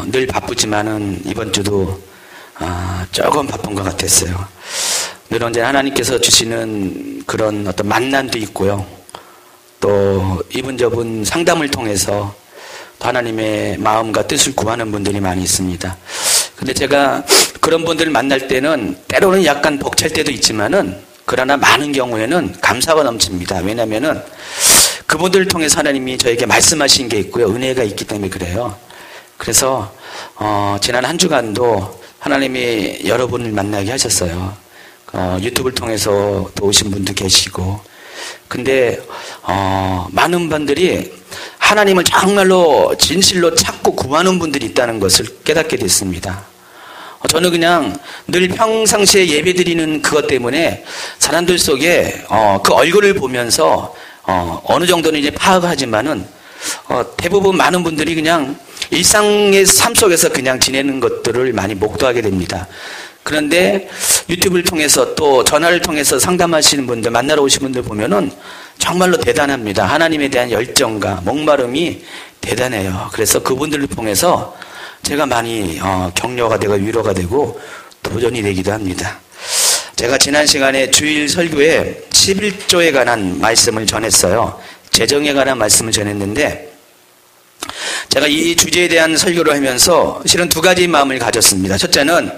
늘 바쁘지만은 이번 주도 조금 바쁜 것 같았어요. 늘 언제나 하나님께서 주시는 그런 어떤 만남도 있고요. 또 이분저분 상담을 통해서 또 하나님의 마음과 뜻을 구하는 분들이 많이 있습니다. 근데 제가 그런 분들을 만날 때는 때로는 약간 벅찰 때도 있지만은 그러나 많은 경우에는 감사가 넘칩니다. 왜냐면은 그분들을 통해서 하나님이 저에게 말씀하신 게 있고요. 은혜가 있기 때문에 그래요. 그래서 지난 한 주간도 하나님이 여러분을 만나게 하셨어요. 유튜브를 통해서 도우신 분도 계시고. 근데 많은 분들이 하나님을 정말로 진실로 찾고 구하는 분들이 있다는 것을 깨닫게 됐습니다. 저는 그냥 늘 평상시에 예배드리는 그것 때문에 사람들 속에 그 얼굴을 보면서 어느 정도는 이제 파악을 하지만은 대부분 많은 분들이 그냥 일상의 삶 속에서 그냥 지내는 것들을 많이 목도하게 됩니다. 그런데 유튜브를 통해서 또 전화를 통해서 상담하시는 분들, 만나러 오신 분들 보면은 정말로 대단합니다. 하나님에 대한 열정과 목마름이 대단해요. 그래서 그분들을 통해서 제가 많이 격려가 되고 위로가 되고 도전이 되기도 합니다. 제가 지난 시간에 주일 설교에 11조에 관한 말씀을 전했어요. 재정에 관한 말씀을 전했는데 제가 이 주제에 대한 설교를 하면서 실은 두 가지 마음을 가졌습니다. 첫째는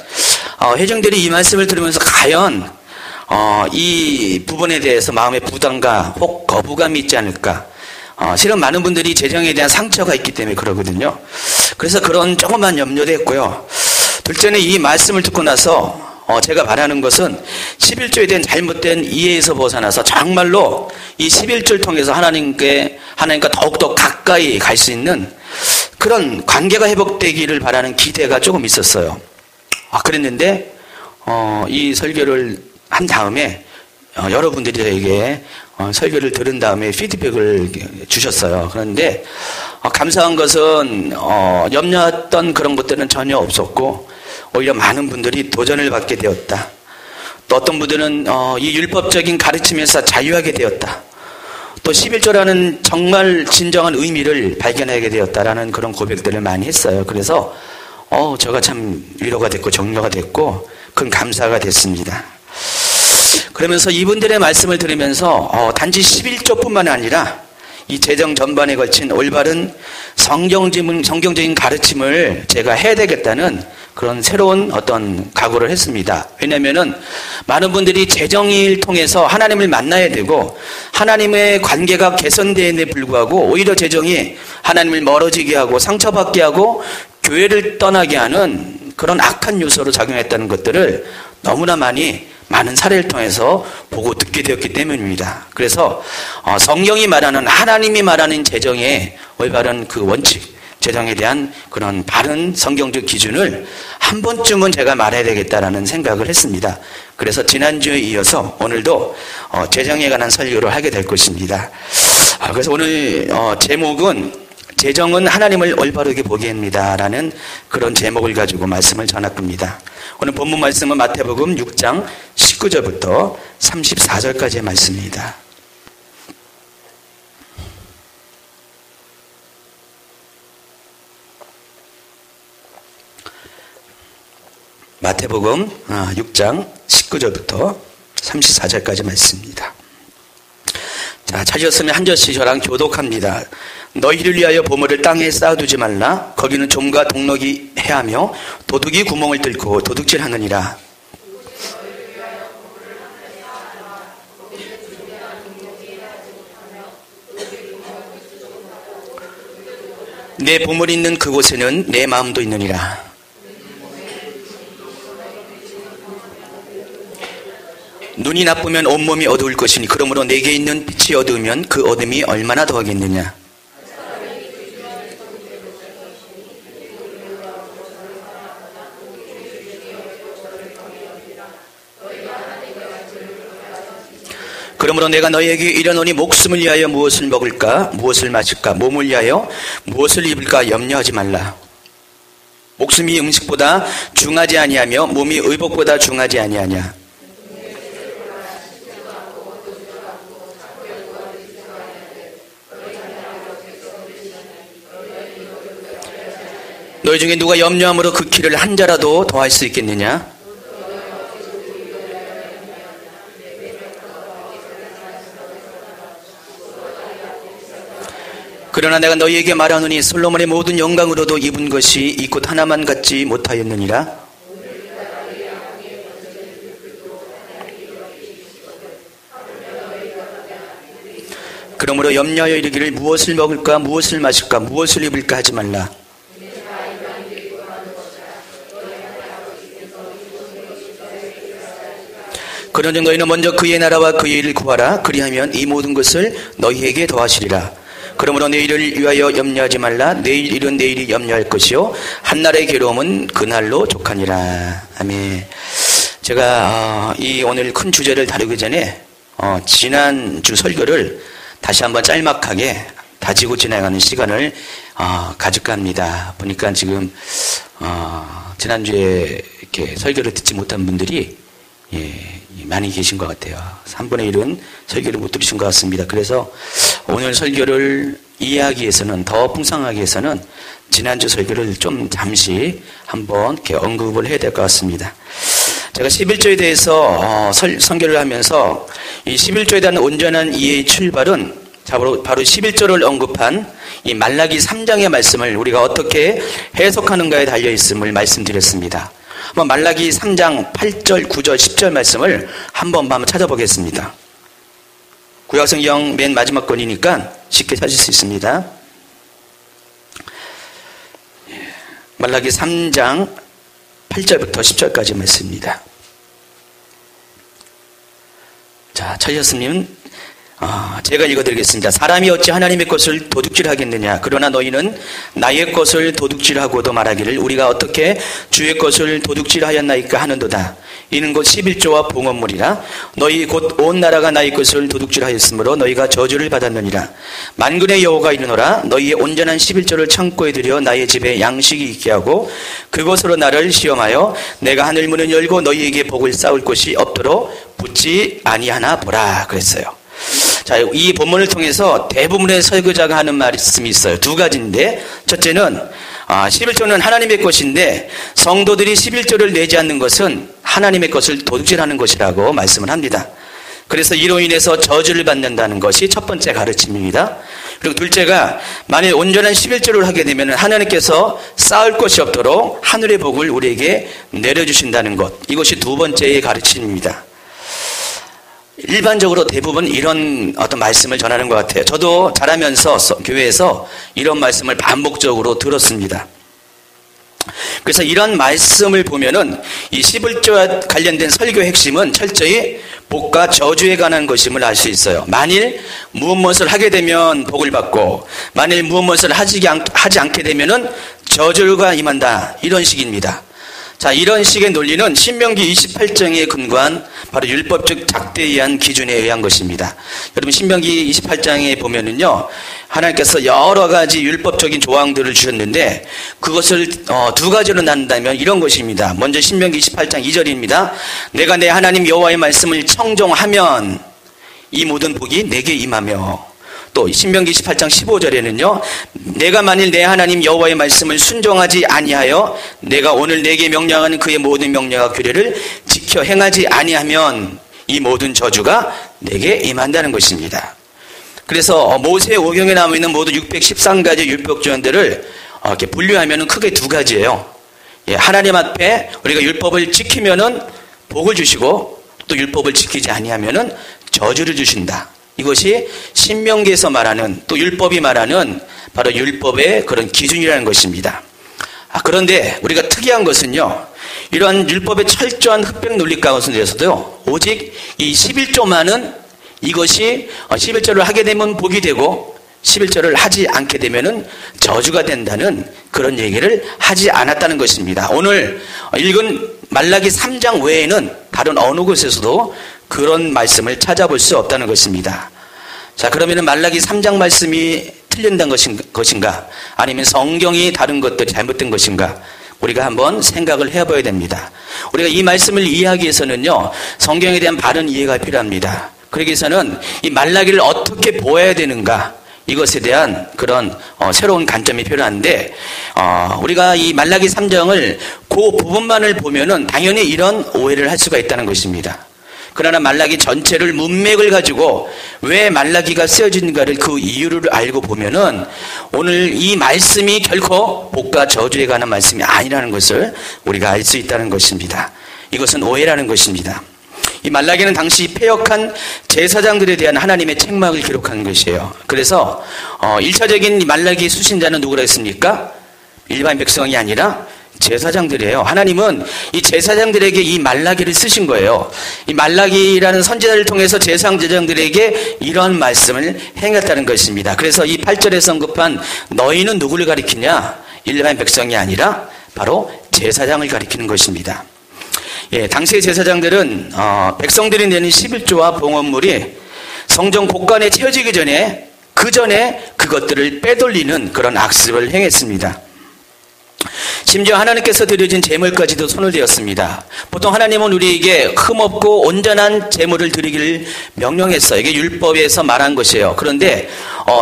회중들이 이 말씀을 들으면서 과연 이 부분에 대해서 마음의 부담과 혹 거부감이 있지 않을까. 실은 많은 분들이 재정에 대한 상처가 있기 때문에 그러거든요. 그래서 그런 조그만 염려도 했고요. 둘째는 이 말씀을 듣고 나서 제가 바라는 것은 11조에 대한 잘못된 이해에서 벗어나서 정말로 이 11조를 통해서 하나님과 더욱더 가까이 갈 수 있는 그런 관계가 회복되기를 바라는 기대가 조금 있었어요. 그랬는데 이 설교를 한 다음에 여러분들이 저에게 설교를 들은 다음에 피드백을 주셨어요. 그런데 감사한 것은 염려했던 그런 것들은 전혀 없었고 오히려 많은 분들이 도전을 받게 되었다. 또 어떤 분들은 이 율법적인 가르침에서 자유하게 되었다. 또 11조라는 정말 진정한 의미를 발견하게 되었다라는 그런 고백들을 많이 했어요. 그래서 제가 참 위로가 됐고 격려가 됐고 큰 감사가 됐습니다. 그러면서 이분들의 말씀을 들으면서 단지 11조뿐만 아니라 이 재정 전반에 걸친 올바른 성경적인 가르침을 제가 해야 되겠다는 그런 새로운 어떤 각오를 했습니다. 왜냐면은 많은 분들이 재정을 통해서 하나님을 만나야 되고 하나님의 관계가 개선되는데 불구하고 오히려 재정이 하나님을 멀어지게 하고 상처받게 하고 교회를 떠나게 하는 그런 악한 요소로 작용했다는 것들을 너무나 많은 사례를 통해서 보고 듣게 되었기 때문입니다. 그래서 성경이 말하는 하나님이 말하는 재정의 올바른 그 원칙, 재정에 대한 그런 바른 성경적 기준을 한 번쯤은 제가 말해야 되겠다라는 생각을 했습니다. 그래서 지난주에 이어서 오늘도 재정에 관한 설교를 하게 될 것입니다. 그래서 오늘 제목은 재정은 하나님을 올바르게 보게 합니다라는 그런 제목을 가지고 말씀을 전할 겁니다. 오늘 본문 말씀은 마태복음 6장 19절부터 34절까지의 말씀입니다. 마태복음 6장 19절부터 34절까지 말씀입니다. 자, 찾으셨으면 한 절씩 저랑 교독합니다. 너희를 위하여 보물을 땅에 쌓아두지 말라. 거기는 좀과 동럭이 해하며 도둑이 구멍을 뚫고 도둑질하느니라. 내 보물이 있는 그곳에는 내 마음도 있느니라. 눈이 나쁘면 온몸이 어두울 것이니 그러므로 내게 있는 빛이 어두우면 그 어둠이 얼마나 더하겠느냐. 그러므로 내가 너희에게 이르노니 목숨을 위하여 무엇을 먹을까 무엇을 마실까 몸을 위하여 무엇을 입을까 염려하지 말라. 목숨이 음식보다 중하지 아니하며 몸이 의복보다 중하지 아니하냐. 너희 중에 누가 염려함으로 그 키를 한 자라도 더할 수 있겠느냐? 그러나 내가 너희에게 말하노니 솔로몬의 모든 영광으로도 입은 것이 이 꽃 하나만 갖지 못하였느니라. 그러므로 염려하여 이르기를 무엇을 먹을까 무엇을 마실까 무엇을 입을까 하지 말라. 그러니 너희는 먼저 그의 나라와 그의 일을 구하라. 그리하면 이 모든 것을 너희에게 더하시리라. 그러므로 내일을 위하여 염려하지 말라. 내일 일은 내일이 염려할 것이요 한날의 괴로움은 그날로 족하니라. 아멘. 제가 이 오늘 큰 주제를 다루기 전에 지난주 설교를 다시 한번 짤막하게 다지고 지나가는 시간을 가질까 합니다. 보니까 지금 지난주에 이렇게 설교를 듣지 못한 분들이 많이 계신 것 같아요. 3분의 1은 설교를 못 들으신 것 같습니다. 그래서 오늘 설교를 이해하기 위해서는 더 풍성하기 위해서는 지난주 설교를 좀 잠시 한번 이렇게 언급을 해야 될 것 같습니다. 제가 11조에 대해서 선교를 하면서 이 11조에 대한 온전한 이해의 출발은 바로 11조를 언급한 이 말라기 3장의 말씀을 우리가 어떻게 해석하는가에 달려 있음을 말씀드렸습니다. 한번 말라기 3장 8절, 9절, 10절 말씀을 한번 찾아보겠습니다. 구약성경 맨 마지막 권이니까 쉽게 찾을 수 있습니다. 말라기 3장 8절부터 10절까지 말씀입니다. 자, 찾으셨으면 제가 읽어드리겠습니다. 사람이 어찌 하나님의 것을 도둑질하겠느냐? 그러나 너희는 나의 것을 도둑질하고도 말하기를 우리가 어떻게 주의 것을 도둑질하였나이까 하는도다. 이는 곧 11조와 봉헌물이라. 너희 곧 온 나라가 나의 것을 도둑질하였으므로 너희가 저주를 받았느니라. 만군의 여호와가 이르노라. 너희의 온전한 11조를 창고에 들여 나의 집에 양식이 있게 하고 그것으로 나를 시험하여 내가 하늘 문을 열고 너희에게 복을 쌓을 곳이 없도록 붙지 아니하나 보라. 그랬어요. 자, 이 본문을 통해서 대부분의 설교자가 하는 말씀이 있어요. 두 가지인데, 첫째는 11조는 하나님의 것인데 성도들이 11조를 내지 않는 것은 하나님의 것을 도둑질하는 것이라고 말씀을 합니다. 그래서 이로 인해서 저주를 받는다는 것이 첫 번째 가르침입니다. 그리고 둘째가 만일 온전한 11조를 하게 되면 하나님께서 쌓을 것이 없도록 하늘의 복을 우리에게 내려주신다는 것, 이것이 두 번째의 가르침입니다. 일반적으로 대부분 이런 어떤 말씀을 전하는 것 같아요. 저도 자라면서 교회에서 이런 말씀을 반복적으로 들었습니다. 그래서 이런 말씀을 보면은 이 11조와 관련된 설교 핵심은 철저히 복과 저주에 관한 것임을 알 수 있어요. 만일 무엇을 하게 되면 복을 받고 만일 무엇을 하지 않게 되면은 저주가 임한다, 이런 식입니다. 자, 이런 식의 논리는 신명기 28장에 근거한 바로 율법적 작대에 의한 기준에 의한 것입니다. 여러분 신명기 28장에 보면은요, 하나님께서 여러 가지 율법적인 조항들을 주셨는데 그것을 두 가지로 나눈다면 이런 것입니다. 먼저 신명기 28장 2절입니다. 내가 내 하나님 여호와의 말씀을 청종하면 이 모든 복이 내게 임하며, 또 신명기 28장 15절에는요 내가 만일 내 하나님 여호와의 말씀을 순종하지 아니하여 내가 오늘 내게 명령하는 그의 모든 명령과 규례를 지켜 행하지 아니하면 이 모든 저주가 내게 임한다는 것입니다. 그래서 모세 오경에 나와 있는 모두 613가지 율법 조항들을 이렇게 분류하면 크게 두 가지예요. 하나님 앞에 우리가 율법을 지키면은 복을 주시고 또 율법을 지키지 아니하면은 저주를 주신다. 이것이 신명기에서 말하는, 또 율법이 말하는 바로 율법의 그런 기준이라는 것입니다. 그런데 우리가 특이한 것은요, 이러한 율법의 철저한 흑백 논리 가운데서도 오직 이 11조만은 이것이 11조를 하게 되면 복이 되고 11조를 하지 않게 되면은 저주가 된다는 그런 얘기를 하지 않았다는 것입니다. 오늘 읽은 말라기 3장 외에는 다른 어느 곳에서도 그런 말씀을 찾아볼 수 없다는 것입니다. 자, 그러면 말라기 3장 말씀이 틀린다는 것인가? 아니면 성경이 다른 것들이 잘못된 것인가? 우리가 한번 생각을 해봐야 됩니다. 우리가 이 말씀을 이해하기 위해서는요, 성경에 대한 바른 이해가 필요합니다. 그러기 위해서는 이 말라기를 어떻게 보아야 되는가? 이것에 대한 그런 새로운 관점이 필요한데, 우리가 이 말라기 3장을 그 부분만을 보면은 당연히 이런 오해를 할 수가 있다는 것입니다. 그러나 말라기 전체를 문맥을 가지고 왜 말라기가 쓰여진가를 그 이유를 알고 보면은 오늘 이 말씀이 결코 복과 저주에 관한 말씀이 아니라는 것을 우리가 알 수 있다는 것입니다. 이것은 오해라는 것입니다. 이 말라기는 당시 패역한 제사장들에 대한 하나님의 책망을 기록한 것이에요. 그래서 1차적인 말라기 수신자는 누구라 했습니까? 일반 백성이 아니라 제사장들이에요. 하나님은 이 제사장들에게 이 말라기를 쓰신 거예요. 이 말라기라는 선지자를 통해서 제사장들에게 이러한 말씀을 행했다는 것입니다. 그래서 이 8절에서 언급한 너희는 누구를 가리키냐? 일반 백성이 아니라 바로 제사장을 가리키는 것입니다. 예, 당시의 제사장들은 백성들이 내는 11조와 봉헌물이 성전 곳간에 채워지기 전에 그 전에 그것들을 빼돌리는 그런 악습을 행했습니다. 심지어 하나님께서 드려진 제물까지도 손을 대었습니다. 보통 하나님은 우리에게 흠없고 온전한 제물을 드리기를 명령했어요. 이게 율법에서 말한 것이에요. 그런데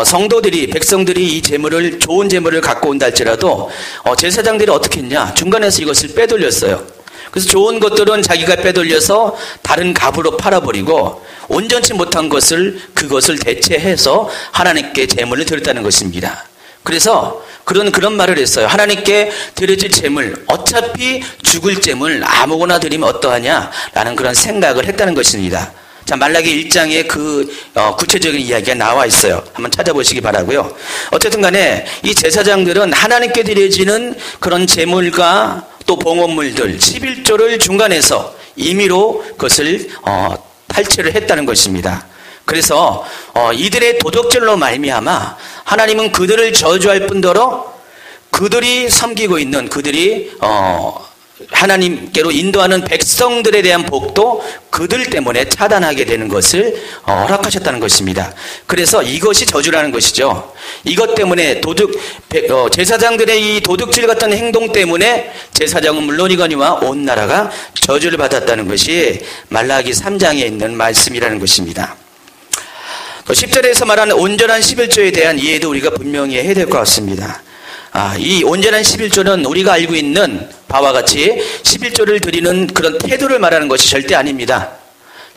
성도들이, 백성들이 이 제물을, 좋은 제물을 갖고 온다 할지라도 제사장들이 어떻게 했냐? 중간에서 이것을 빼돌렸어요. 그래서 좋은 것들은 자기가 빼돌려서 다른 값으로 팔아버리고 온전치 못한 것을, 그것을 대체해서 하나님께 제물을 드렸다는 것입니다. 그래서 그런 말을 했어요. 하나님께 드려질 제물, 어차피 죽을 제물 아무거나 드리면 어떠하냐라는 그런 생각을 했다는 것입니다. 자, 말라기 1장에 그 구체적인 이야기가 나와 있어요. 한번 찾아보시기 바라고요. 어쨌든 간에 이 제사장들은 하나님께 드려지는 그런 제물과 또 봉헌물들 11조를 중간에서 임의로 그것을 탈취를 했다는 것입니다. 그래서 이들의 도덕질로 말미암아 하나님은 그들을 저주할 뿐더러 그들이 섬기고 있는, 그들이 하나님께로 인도하는 백성들에 대한 복도 그들 때문에 차단하게 되는 것을 허락하셨다는 것입니다. 그래서 이것이 저주라는 것이죠. 이것 때문에 제사장들의 이 도둑질 같은 행동 때문에 제사장은 물론이거니와 온 나라가 저주를 받았다는 것이 말라기 3장에 있는 말씀이라는 것입니다. 10절에서 말하는 온전한 11조에 대한 이해도 우리가 분명히 해야 될 것 같습니다. 이 온전한 11조는 우리가 알고 있는 바와 같이 11조를 드리는 그런 태도를 말하는 것이 절대 아닙니다.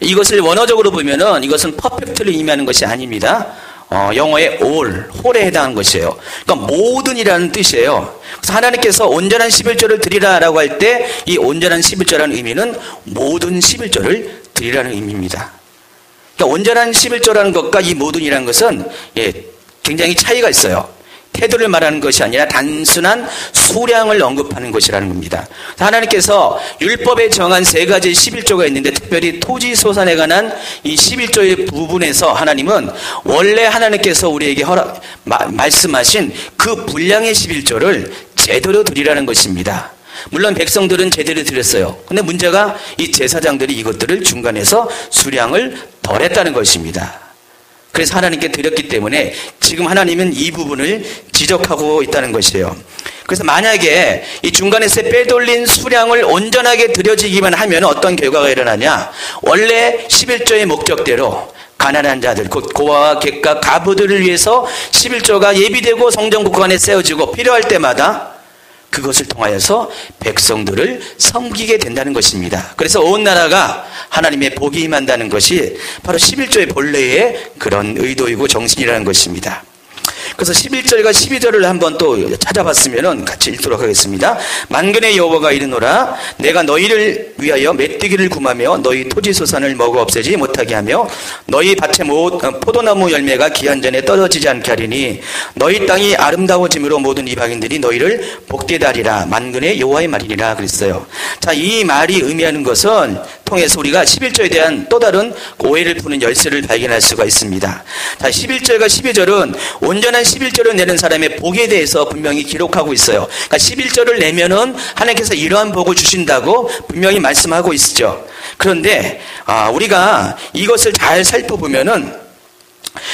이것을 원어적으로 보면은 이것은 퍼펙트를 의미하는 것이 아닙니다. 영어의 홀에 해당하는 것이에요. 그러니까 모든이라는 뜻이에요. 그래서 하나님께서 온전한 11조를 드리라라고 할 때 이 온전한 11조라는 의미는 모든 11조를 드리라는 의미입니다. 그러니까 온전한 11조라는 것과 이 모든이라는 것은 굉장히 차이가 있어요. 태도를 말하는 것이 아니라 단순한 수량을 언급하는 것이라는 겁니다. 하나님께서 율법에 정한 3가지 11조가 있는데 특별히 토지소산에 관한 이 11조의 부분에서 하나님은 원래 하나님께서 우리에게 말씀하신 그 분량의 11조를 제대로 드리라는 것입니다. 물론 백성들은 제대로 드렸어요. 근데 문제가 이 제사장들이 이것들을 중간에서 수량을 덜했다는 것입니다. 그래서 하나님께 드렸기 때문에 지금 하나님은 이 부분을 지적하고 있다는 것이에요. 그래서 만약에 이 중간에서 빼돌린 수량을 온전하게 드려지기만 하면 어떤 결과가 일어나냐? 원래 11조의 목적대로 가난한 자들, 곧 고아와 객과 가부들을 위해서 11조가 예비되고 성전 곳간에 세워지고 필요할 때마다 그것을 통하여서 백성들을 섬기게 된다는 것입니다. 그래서 온 나라가 하나님의 복이 임한다는 것이 바로 11조의 본래의 그런 의도이고 정신이라는 것입니다. 그래서 11절과 12절을 한번 또 찾아봤으면 같이 읽도록 하겠습니다. 만군의 여호와가 이르노라 내가 너희를 위하여 메뚜기를 구하며 너희 토지소산을 먹어 없애지 못하게 하며 너희 밭에 포도나무 열매가 기한 전에 떨어지지 않게 하리니 너희 땅이 아름다워짐으로 모든 이방인들이 너희를 복되게 하리라. 만군의 여호와의 말이니라 그랬어요. 자, 이 말이 의미하는 것은 통해서 우리가 11조에 대한 또 다른 오해를 푸는 열쇠를 발견할 수가 있습니다. 자, 11절과 12절은 온전한 11조를 내는 사람의 복에 대해서 분명히 기록하고 있어요. 그러니까 11조를 내면은 하나님께서 이러한 복을 주신다고 분명히 말씀하고 있죠. 그런데 우리가 이것을 잘 살펴보면은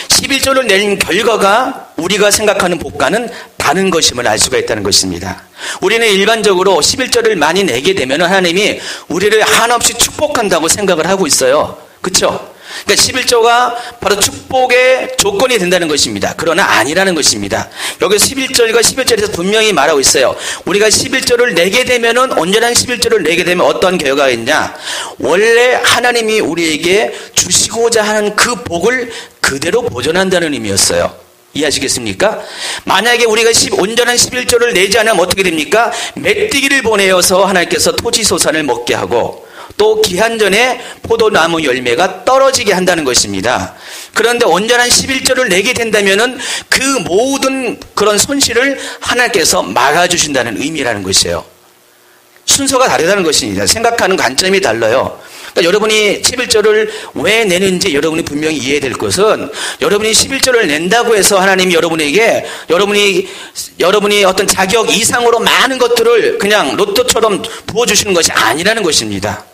11조를 낸 결과가 우리가 생각하는 복과는 다른 것임을 알 수가 있다는 것입니다. 우리는 일반적으로 11조를 많이 내게 되면 하나님이 우리를 한없이 축복한다고 생각을 하고 있어요. 그렇죠? 그러니까 11조가 바로 축복의 조건이 된다는 것입니다. 그러나 아니라는 것입니다. 여기 11절과 11절에서 분명히 말하고 있어요. 우리가 11조를 내게 되면은, 온전한 11조를 내게 되면 어떤 결과가 있냐? 원래 하나님이 우리에게 주시고자 하는 그 복을 그대로 보존한다는 의미였어요. 이해하시겠습니까? 만약에 우리가 온전한 11조를 내지 않으면 어떻게 됩니까? 메뚜기를 보내어서 하나님께서 토지소산을 먹게 하고, 또 기한 전에 포도나무 열매가 떨어지게 한다는 것입니다. 그런데 온전한 11조를 내게 된다면은 그 모든 그런 손실을 하나님께서 막아주신다는 의미라는 것이에요. 순서가 다르다는 것입니다. 생각하는 관점이 달라요. 그러니까 여러분이 11조를 왜 내는지 여러분이 분명히 이해해야 될 것은, 여러분이 11조를 낸다고 해서 하나님이 여러분에게 여러분이 어떤 자격 이상으로 많은 것들을 그냥 로또처럼 부어주시는 것이 아니라는 것입니다.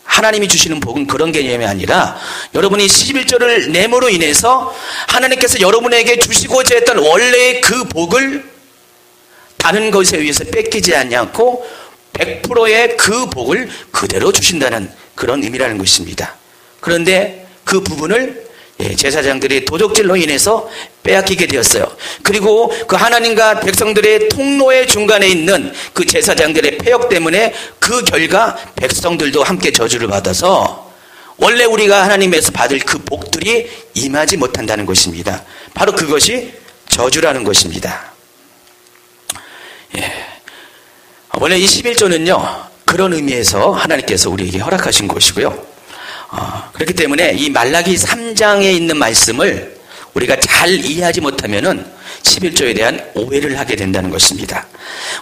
하나님이 주시는 복은 그런 개념이 아니라, 여러분이 11조를 내므로 인해서 하나님께서 여러분에게 주시고자 했던 원래의 그 복을 다른 것에 의해서 뺏기지 않고 100%의 그 복을 그대로 주신다는 그런 의미라는 것입니다. 그런데 그 부분을 제사장들의 도적질로 인해서 빼앗기게 되었어요. 그리고 그 하나님과 백성들의 통로의 중간에 있는 그 제사장들의 폐역 때문에 그 결과 백성들도 함께 저주를 받아서 원래 우리가 하나님에서 받을 그 복들이 임하지 못한다는 것입니다. 바로 그것이 저주라는 것입니다. 원래 이 11조는요, 그런 의미에서 하나님께서 우리에게 허락하신 것이고요. 그렇기 때문에 이 말라기 3장에 있는 말씀을 우리가 잘 이해하지 못하면은 11조에 대한 오해를 하게 된다는 것입니다.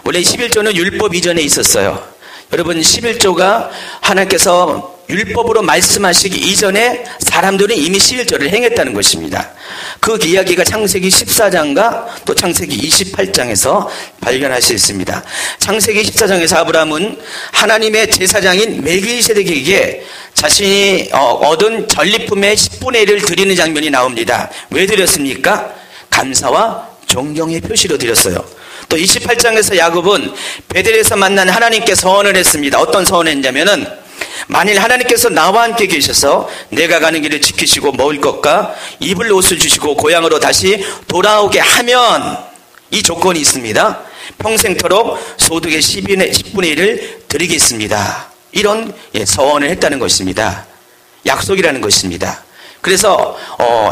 원래 11조는 율법 이전에 있었어요. 여러분, 11조가 하나님께서 율법으로 말씀하시기 이전에 사람들은 이미 11조를 행했다는 것입니다. 그 이야기가 창세기 14장과 또 창세기 28장에서 발견할 수 있습니다. 창세기 14장에서 아브라함은 하나님의 제사장인 멜기세덱에게 자신이 얻은 전리품의 10분의 1을 드리는 장면이 나옵니다. 왜 드렸습니까? 감사와 존경의 표시로 드렸어요. 또 28장에서 야곱은 베델에서 만난 하나님께 서원을 했습니다. 어떤 서원을 했냐면은, 만일 하나님께서 나와 함께 계셔서 내가 가는 길을 지키시고 먹을 것과 입을 옷을 주시고 고향으로 다시 돌아오게 하면, 이 조건이 있습니다. 평생토록 소득의 10분의 1을 드리겠습니다. 이런 서원을 했다는 것입니다. 약속이라는 것입니다. 그래서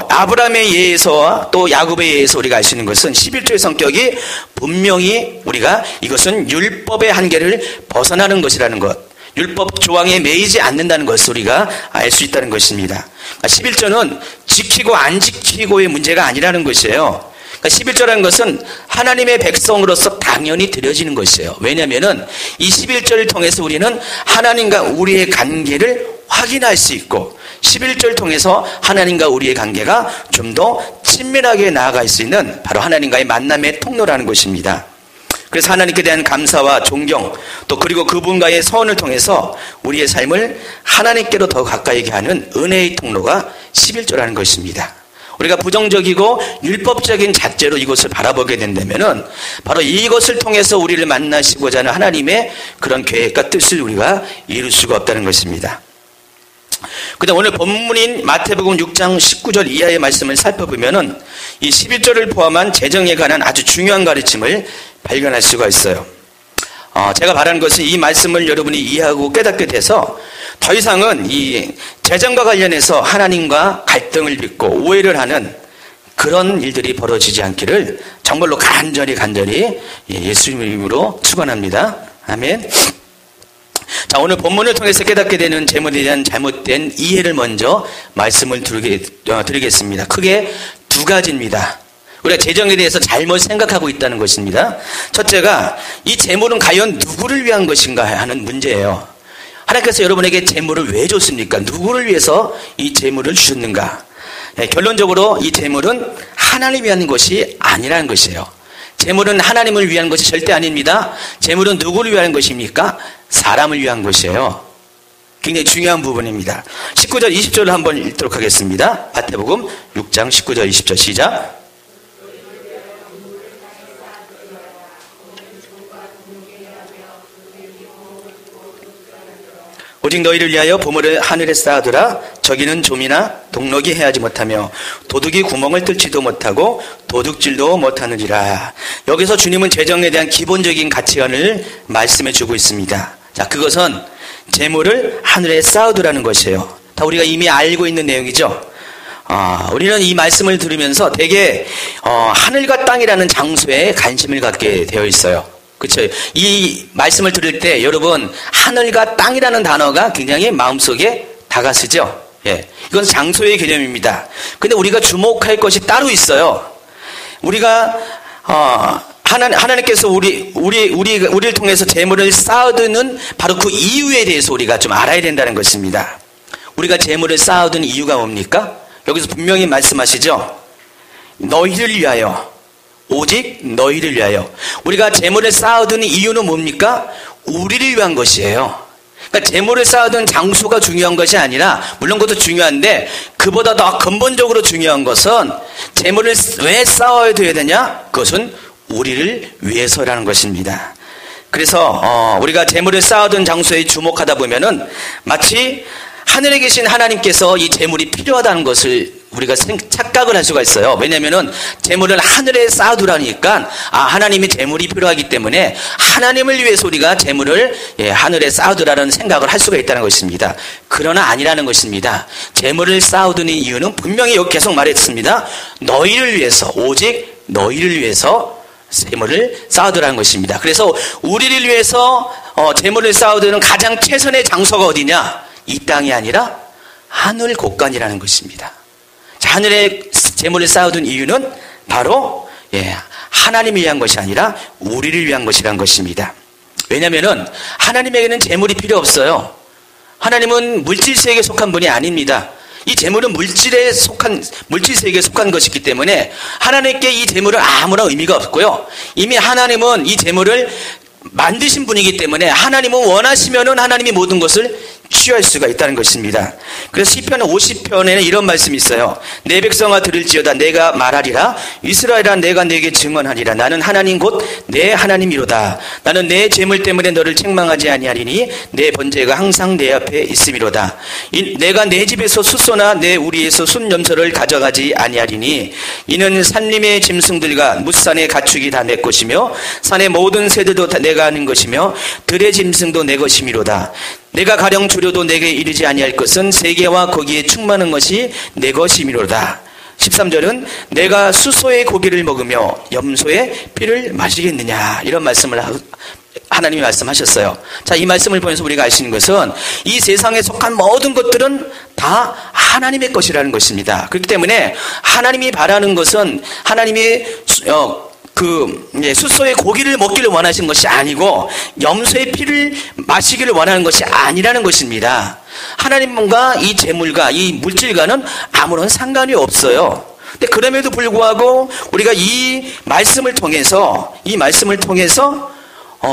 아브라함에 의해서와 또 야곱에 의해서 우리가 알 수 있는 것은 11조의 성격이 분명히 우리가 이것은 율법의 한계를 벗어나는 것이라는 것, 율법 조항에 매이지 않는다는 것을 우리가 알 수 있다는 것입니다. 11조는 지키고 안 지키고의 문제가 아니라는 것이에요. 11조라는 것은 하나님의 백성으로서 당연히 드려지는 것이에요. 왜냐하면 이 11조를 통해서 우리는 하나님과 우리의 관계를 확인할 수 있고, 11조를 통해서 하나님과 우리의 관계가 좀 더 친밀하게 나아갈 수 있는 바로 하나님과의 만남의 통로라는 것입니다. 그래서 하나님께 대한 감사와 존경, 또 그리고 그분과의 서원을 통해서 우리의 삶을 하나님께로 더 가까이 하는 은혜의 통로가 11조라는 것입니다. 우리가 부정적이고 율법적인 잣대로 이것을 바라보게 된다면은 바로 이것을 통해서 우리를 만나시고자 하는 하나님의 그런 계획과 뜻을 우리가 이룰 수가 없다는 것입니다. 그다음 오늘 본문인 마태복음 6장 19절 이하의 말씀을 살펴보면은 이 11조를 포함한 재정에 관한 아주 중요한 가르침을 발견할 수가 있어요. 제가 바라는 것은 이 말씀을 여러분이 이해하고 깨닫게 돼서 더 이상은 이 재정과 관련해서 하나님과 갈등을 빚고 오해를 하는 그런 일들이 벌어지지 않기를 정말로 간절히 예수님 이름으로 축원합니다. 아멘. 자, 오늘 본문을 통해서 깨닫게 되는 재물에 대한 잘못된 이해를 먼저 말씀을 드리겠습니다. 크게 두 가지입니다. 우리가 재정에 대해서 잘못 생각하고 있다는 것입니다. 첫째가 이 재물은 과연 누구를 위한 것인가 하는 문제예요. 하나님께서 여러분에게 재물을 왜 줬습니까? 누구를 위해서 이 재물을 주셨는가? 결론적으로 이 재물은 하나님을 위한 것이 아니라는 것이에요. 재물은 하나님을 위한 것이 절대 아닙니다. 재물은 누구를 위한 것입니까? 사람을 위한 것이에요. 굉장히 중요한 부분입니다. 19절 20절을 한번 읽도록 하겠습니다. 마태복음 6장 19절 20절 시작. 오직 너희를 위하여 보물을 하늘에 쌓아두라. 저기는 좀이나 동럭이 해하지 못하며 도둑이 구멍을 뚫지도 못하고 도둑질도 못하느니라. 여기서 주님은 재정에 대한 기본적인 가치관을 말씀해 주고 있습니다. 자, 그것은 재물을 하늘에 쌓아두라는 것이에요. 다 우리가 이미 알고 있는 내용이죠. 우리는 이 말씀을 들으면서 되게 하늘과 땅이라는 장소에 관심을 갖게 되어 있어요. 그렇죠? 이 말씀을 들을 때 여러분 하늘과 땅이라는 단어가 굉장히 마음속에 다가서죠. 예, 이건 장소의 개념입니다. 근데 우리가 주목할 것이 따로 있어요. 우리가 하나님께서 우리를 통해서 재물을 쌓아두는 바로 그 이유에 대해서 우리가 좀 알아야 된다는 것입니다. 우리가 재물을 쌓아두는 이유가 뭡니까? 여기서 분명히 말씀하시죠. 너희를 위하여, 오직 너희를 위하여. 우리가 재물을 쌓아두는 이유는 뭡니까? 우리를 위한 것이에요. 그러니까 재물을 쌓아두는 장소가 중요한 것이 아니라, 물론 그것도 중요한데 그보다 더 근본적으로 중요한 것은 재물을 왜 쌓아야 되냐? 그것은 우리를 위해서라는 것입니다. 그래서 우리가 재물을 쌓아둔 장소에 주목하다 보면은 마치 하늘에 계신 하나님께서 이 재물이 필요하다는 것을 우리가 착각을 할 수가 있어요. 왜냐면은 재물을 하늘에 쌓아두라니까 하나님이 재물이 필요하기 때문에 하나님을 위해서 우리가 재물을 하늘에 쌓아두라는 생각을 할 수가 있다는 것입니다. 그러나 아니라는 것입니다. 재물을 쌓아두는 이유는 분명히 여기 계속 말했습니다. 너희를 위해서, 오직 너희를 위해서 재물을 쌓아두라는 것입니다. 그래서 우리를 위해서 재물을 쌓아두는 가장 최선의 장소가 어디냐? 이 땅이 아니라 하늘 곳간이라는 것입니다. 자, 하늘에 재물을 쌓아둔 이유는 바로 하나님을 위한 것이 아니라 우리를 위한 것이란 것입니다. 왜냐하면 하나님에게는 재물이 필요 없어요. 하나님은 물질세계에 속한 분이 아닙니다. 이 재물은 물질세계에 속한 것이기 때문에 하나님께 이 재물은 아무런 의미가 없고요. 이미 하나님은 이 재물을 만드신 분이기 때문에 하나님은 원하시면은 하나님이 모든 것을 취할 수가 있다는 것입니다. 그래서 시편 50편에는 이런 말씀이 있어요. 내 백성아 들을지어다. 내가 말하리라. 이스라엘아 내가 내게 증언하리라. 나는 하나님 곧 내 하나님이로다. 나는 내 재물 때문에 너를 책망하지 아니하리니 내 번제가 항상 내 앞에 있음이로다. 내가 내 집에서 숫소나 내 우리에서 순염소를 가져가지 아니하리니 이는 산림의 짐승들과 뭇산의 가축이 다 내 것이며 산의 모든 새들도 다 내가 하는 것이며 들의 짐승도 내 것이미로다. 내가 가령 주려도 내게 이르지 아니할 것은 세계와 거기에 충만한 것이 내 것이미로다. 13절은 내가 수소의 고기를 먹으며 염소의 피를 마시겠느냐, 이런 말씀을 하나님이 말씀하셨어요. 자, 이 말씀을 보면서 우리가 알 수 있는 것은 이 세상에 속한 모든 것들은 다 하나님의 것이라는 것입니다. 그렇기 때문에 하나님이 바라는 것은 하나님이 숫소의 고기를 먹기를 원하신 것이 아니고 염소의 피를 마시기를 원하는 것이 아니라는 것입니다. 하나님과 이 재물과 이 물질과는 아무런 상관이 없어요. 근데 그럼에도 불구하고 우리가 이 말씀을 통해서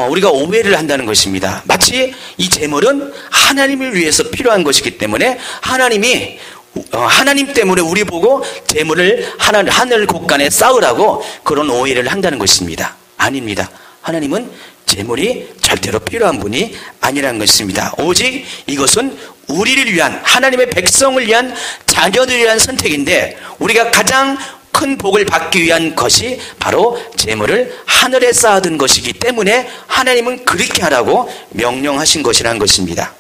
우리가 오해를 한다는 것입니다. 마치 이 재물은 하나님을 위해서 필요한 것이기 때문에 하나님 때문에 우리 보고 재물을 하늘 곳간에 쌓으라고 그런 오해를 한다는 것입니다. 아닙니다. 하나님은 재물이 절대로 필요한 분이 아니라는 것입니다. 오직 이것은 우리를 위한, 하나님의 백성을 위한, 자녀들을 위한 선택인데 우리가 가장 큰 복을 받기 위한 것이 바로 재물을 하늘에 쌓아둔 것이기 때문에 하나님은 그렇게 하라고 명령하신 것이라는 것입니다.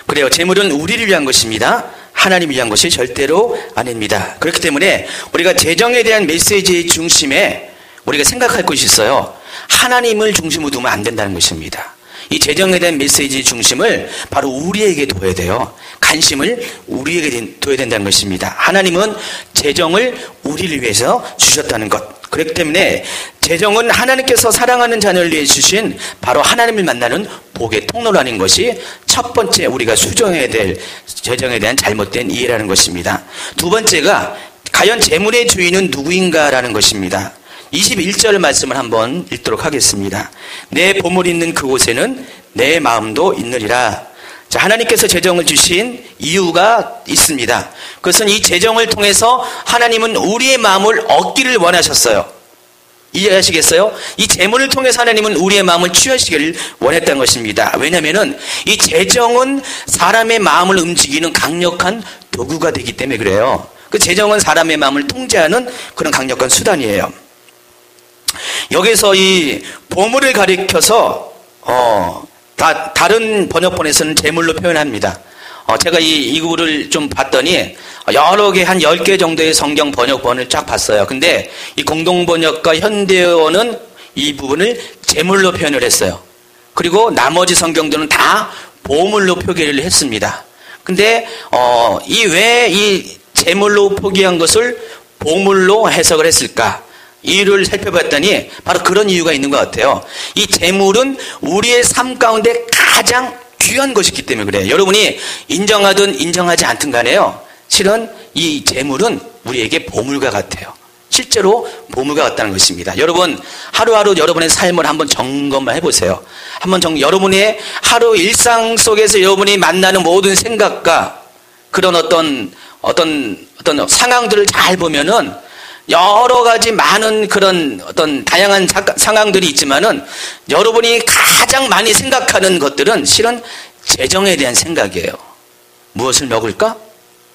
그래요. 재물은 우리를 위한 것입니다. 하나님을 위한 것이 절대로 아닙니다. 그렇기 때문에 우리가 재정에 대한 메시지의 중심에 우리가 생각할 것이 있어요. 하나님을 중심으로 두면 안 된다는 것입니다. 이 재정에 대한 메시지의 중심을 바로 우리에게 둬야 돼요. 관심을 우리에게 둬야 된다는 것입니다. 하나님은 재정을 우리를 위해서 주셨다는 것. 그렇기 때문에 재정은 하나님께서 사랑하는 자녀를 위해 주신 바로 하나님을 만나는 복의 통로라는 것이 첫 번째 우리가 수정해야 될 재정에 대한 잘못된 이해라는 것입니다. 두 번째가 과연 재물의 주인은 누구인가라는 것입니다. 21절 말씀을 한번 읽도록 하겠습니다. 내 보물이 있는 그곳에는 내 마음도 있느니라. 자, 하나님께서 재정을 주신 이유가 있습니다. 그것은 이 재정을 통해서 하나님은 우리의 마음을 얻기를 원하셨어요. 이해하시겠어요? 이 재물을 통해서 하나님은 우리의 마음을 취하시기를 원했던 것입니다. 왜냐하면 이 재정은 사람의 마음을 움직이는 강력한 도구가 되기 때문에 그래요. 그 재정은 사람의 마음을 통제하는 그런 강력한 수단이에요. 여기서 이 보물을 가리켜서 다른 번역본에서는 재물로 표현합니다. 제가 이 구를 좀 봤더니 여러 개 한 10개 정도의 성경 번역본을 쫙 봤어요. 근데 이 공동번역과 현대어는 이 부분을 재물로 표현을 했어요. 그리고 나머지 성경들은 다 보물로 표기를 했습니다. 근데 왜 이 재물로 표기한 것을 보물로 해석을 했을까? 이유를 살펴봤더니 바로 그런 이유가 있는 것 같아요. 이 재물은 우리의 삶 가운데 가장 귀한 것이기 때문에 그래요. 여러분이 인정하든 인정하지 않든 간에요. 실은 이 재물은 우리에게 보물과 같아요. 실제로 보물과 같다는 것입니다. 여러분 하루하루 여러분의 삶을 한번 점검만 해보세요. 여러분의 하루 일상 속에서 여러분이 만나는 모든 생각과 그런 어떤 상황들을 잘 보면은 여러 가지 많은 그런 어떤 다양한 상황들이 있지만은 여러분이 가장 많이 생각하는 것들은 실은 재정에 대한 생각이에요. 무엇을 먹을까?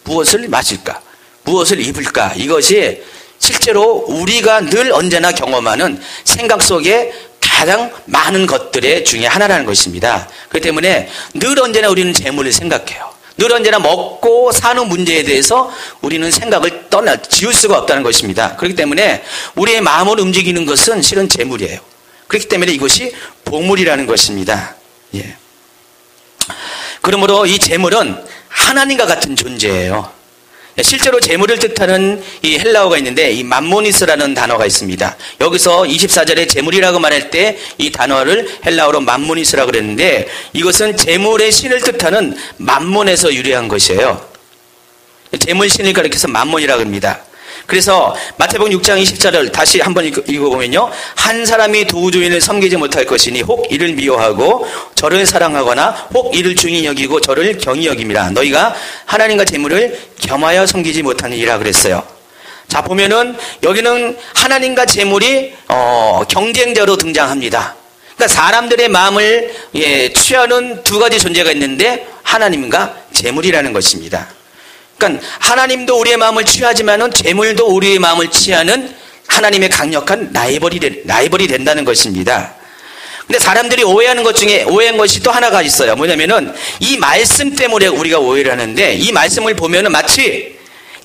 무엇을 마실까? 무엇을 입을까? 이것이 실제로 우리가 늘 언제나 경험하는 생각 속에 가장 많은 것들의 중에 하나라는 것입니다. 그렇기 때문에 늘 언제나 우리는 재물을 생각해요. 늘 언제나 먹고 사는 문제에 대해서 우리는 생각을 지울 수가 없다는 것입니다. 그렇기 때문에 우리의 마음을 움직이는 것은 실은 재물이에요. 그렇기 때문에 이것이 보물이라는 것입니다. 예. 그러므로 이 재물은 하나님과 같은 존재예요. 실제로 재물을 뜻하는 이 헬라어가 있는데 이 맘모니스라는 단어가 있습니다. 여기서 24절에 재물이라고 말할 때 이 단어를 헬라어로 맘모니스라고 그랬는데 이것은 재물의 신을 뜻하는 맘몬에서 유래한 것이에요. 재물 신을 가리켜서 맘몬이라고 합니다. 그래서 마태복음 6장 20절을 다시 한번 읽어보면요. 한 사람이 두 주인을 섬기지 못할 것이니 혹 이를 미워하고 저를 사랑하거나 혹 이를 중히 여기고 저를 경히 여김이라. 너희가 하나님과 재물을 겸하여 섬기지 못하니라 그랬어요. 자 보면은 여기는 하나님과 재물이 경쟁자로 등장합니다. 그러니까 사람들의 마음을 취하는 두 가지 존재가 있는데 하나님과 재물이라는 것입니다. 그러니까 하나님도 우리의 마음을 취하지만은 재물도 우리의 마음을 취하는 하나님의 강력한 라이벌이 된다는 것입니다. 근데 사람들이 오해하는 것 중에 오해한 것이 또 하나가 있어요. 뭐냐면은 이 말씀 때문에 우리가 오해를 하는데 이 말씀을 보면은 마치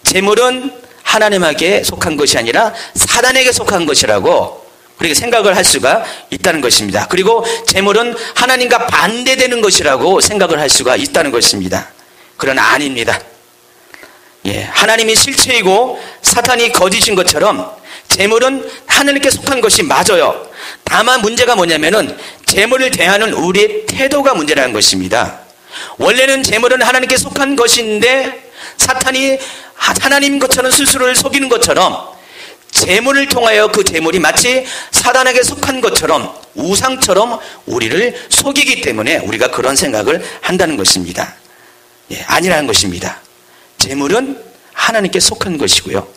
재물은 하나님에게 속한 것이 아니라 사단에게 속한 것이라고 그렇게 생각을 할 수가 있다는 것입니다. 그리고 재물은 하나님과 반대되는 것이라고 생각을 할 수가 있다는 것입니다. 그러나 아닙니다. 하나님이 실체이고 사탄이 거짓인 것처럼 재물은 하나님께 속한 것이 맞아요. 다만 문제가 뭐냐면은 재물을 대하는 우리의 태도가 문제라는 것입니다. 원래는 재물은 하나님께 속한 것인데 사탄이 하나님 것처럼 스스로를 속이는 것처럼 재물을 통하여 그 재물이 마치 사단에게 속한 것처럼 우상처럼 우리를 속이기 때문에 우리가 그런 생각을 한다는 것입니다. 아니라는 것입니다. 재물은 하나님께 속한 것이고요.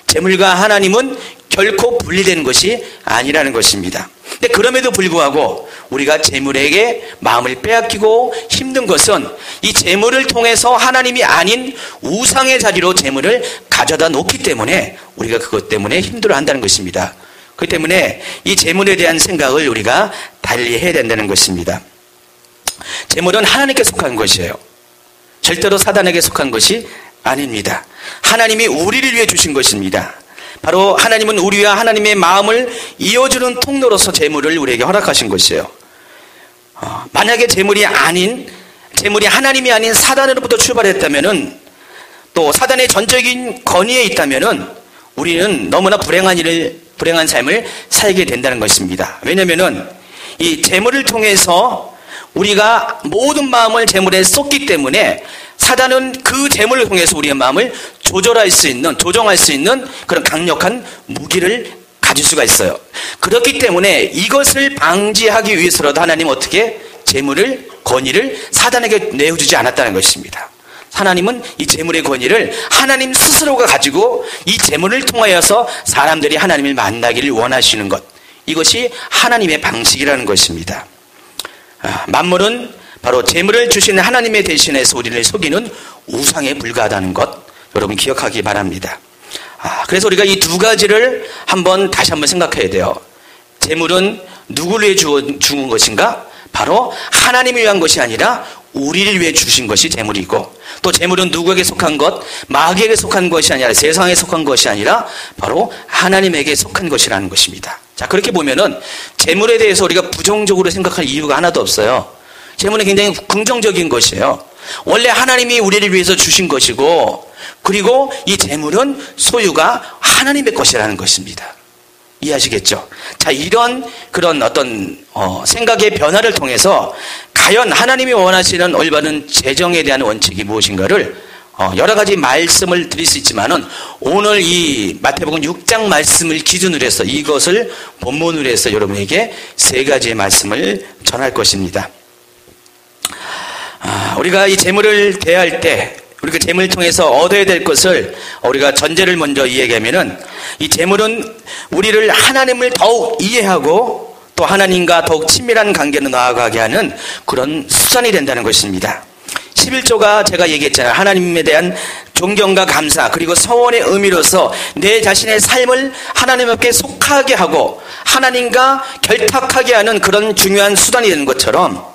재물과 하나님은 결코 분리되는 것이 아니라는 것입니다. 근데 그럼에도 불구하고 우리가 재물에게 마음을 빼앗기고 힘든 것은 이 재물을 통해서 하나님이 아닌 우상의 자리로 재물을 가져다 놓기 때문에 우리가 그것 때문에 힘들어한다는 것입니다. 그렇기 때문에 이 재물에 대한 생각을 우리가 달리 해야 된다는 것입니다. 재물은 하나님께 속한 것이에요. 절대로 사단에게 속한 것이 아닙니다. 하나님이 우리를 위해 주신 것입니다. 바로 하나님은 우리와 하나님의 마음을 이어주는 통로로서 재물을 우리에게 허락하신 것이에요. 만약에 재물이 하나님이 아닌 사단으로부터 출발했다면은 또 사단의 전적인 권위에 있다면은 우리는 너무나 불행한 삶을 살게 된다는 것입니다. 왜냐면은 이 재물을 통해서 우리가 모든 마음을 재물에 쏟기 때문에 사단은 그 재물을 통해서 우리의 마음을 조정할 수 있는 그런 강력한 무기를 가질 수가 있어요. 그렇기 때문에 이것을 방지하기 위해서라도 하나님 어떻게 재물을, 권위를 사단에게 내어주지 않았다는 것입니다. 하나님은 이 재물의 권위를 하나님 스스로가 가지고 이 재물을 통하여서 사람들이 하나님을 만나기를 원하시는 것, 이것이 하나님의 방식이라는 것입니다. 만물은 바로 재물을 주시는 하나님의 대신해서 우리를 속이는 우상에 불과하다는 것, 여러분 기억하기 바랍니다. 그래서 우리가 이 두 가지를 다시 한번 생각해야 돼요. 재물은 누구를 위해 주은 것인가? 바로 하나님을 위한 것이 아니라 우리를 위해 주신 것이 재물이고, 또 재물은 누구에게 속한 것, 마귀에게 속한 것이 아니라, 세상에 속한 것이 아니라 바로 하나님에게 속한 것이라는 것입니다. 자, 그렇게 보면은 재물에 대해서 우리가 부정적으로 생각할 이유가 하나도 없어요. 재물은 굉장히 긍정적인 것이에요. 원래 하나님이 우리를 위해서 주신 것이고, 그리고 이 재물은 소유가 하나님의 것이라는 것입니다. 이해하시겠죠? 자, 그런 어떤 생각의 변화를 통해서 과연 하나님이 원하시는 올바른 재정에 대한 원칙이 무엇인가를 여러 가지 말씀을 드릴 수 있지만은, 오늘 이 마태복음 6장 말씀을 기준으로 해서, 이것을 본문으로 해서 여러분에게 세 가지의 말씀을 전할 것입니다. 우리가 이 재물을 대할 때, 우리가 재물을 통해서 얻어야 될 것을 우리가 전제를 먼저 이야기하면은, 이 재물은 우리를 하나님을 더욱 이해하고 또 하나님과 더욱 친밀한 관계로 나아가게 하는 그런 수단이 된다는 것입니다. 11조가 제가 얘기했잖아요. 하나님에 대한 존경과 감사, 그리고 서원의 의미로서 내 자신의 삶을 하나님께 속하게 하고 하나님과 결탁하게 하는 그런 중요한 수단이 되는 것처럼,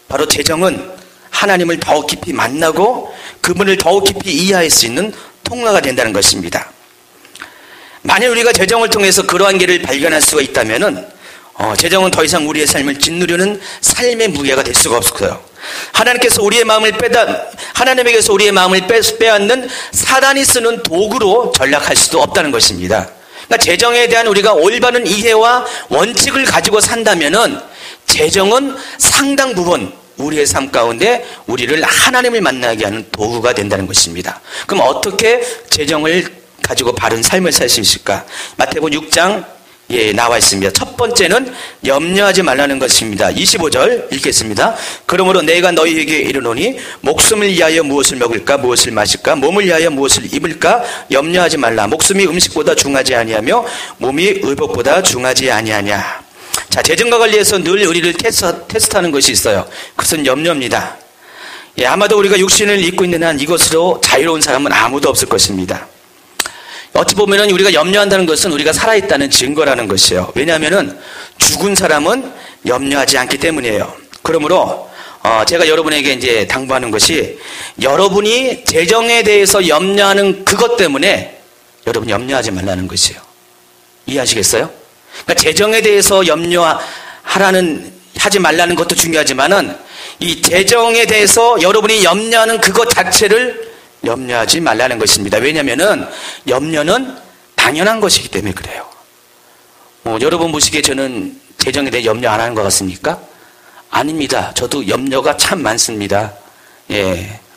바로 재정은 하나님을 더욱 깊이 만나고 그분을 더욱 깊이 이해할 수 있는 통로가 된다는 것입니다. 만일 우리가 재정을 통해서 그러한 길을 발견할 수가 있다면은 재정은 더 이상 우리의 삶을 짓누르는 삶의 무게가 될 수가 없어요. 하나님에게서 우리의 마음을 빼앗는 사단이 쓰는 도구로 전락할 수도 없다는 것입니다. 그러니까 재정에 대한 우리가 올바른 이해와 원칙을 가지고 산다면은 재정은 상당 부분 우리의 삶 가운데 우리를 하나님을 만나게 하는 도구가 된다는 것입니다. 그럼 어떻게 재정을 가지고 바른 삶을 살 수 있을까? 마태복음 6장 나와 있습니다. 첫 번째는 염려하지 말라는 것입니다. 25절 읽겠습니다. 그러므로 내가 너희에게 이르노니 목숨을 위하여 무엇을 먹을까, 무엇을 마실까, 몸을 위하여 무엇을 입을까 염려하지 말라. 목숨이 음식보다 중하지 아니하며 몸이 의복보다 중하지 아니하냐. 자, 재정과 관리해서 늘 우리를 테스트하는 것이 있어요. 그것은 염려입니다. 아마도 우리가 육신을 입고 있는 한 이것으로 자유로운 사람은 아무도 없을 것입니다. 어찌 보면은 우리가 염려한다는 것은 우리가 살아있다는 증거라는 것이에요. 왜냐하면은 죽은 사람은 염려하지 않기 때문이에요. 그러므로 제가 여러분에게 이제 당부하는 것이, 여러분이 재정에 대해서 염려하는 그것 때문에 여러분 염려하지 말라는 것이에요. 이해하시겠어요? 그러니까 재정에 대해서 하지 말라는 것도 중요하지만은, 이 재정에 대해서 여러분이 염려하는 그것 자체를 염려하지 말라는 것입니다. 왜냐하면은 염려는 당연한 것이기 때문에 그래요. 여러분 보시기에 저는 재정에 대해 염려 안 하는 것 같습니까? 아닙니다. 저도 염려가 참 많습니다.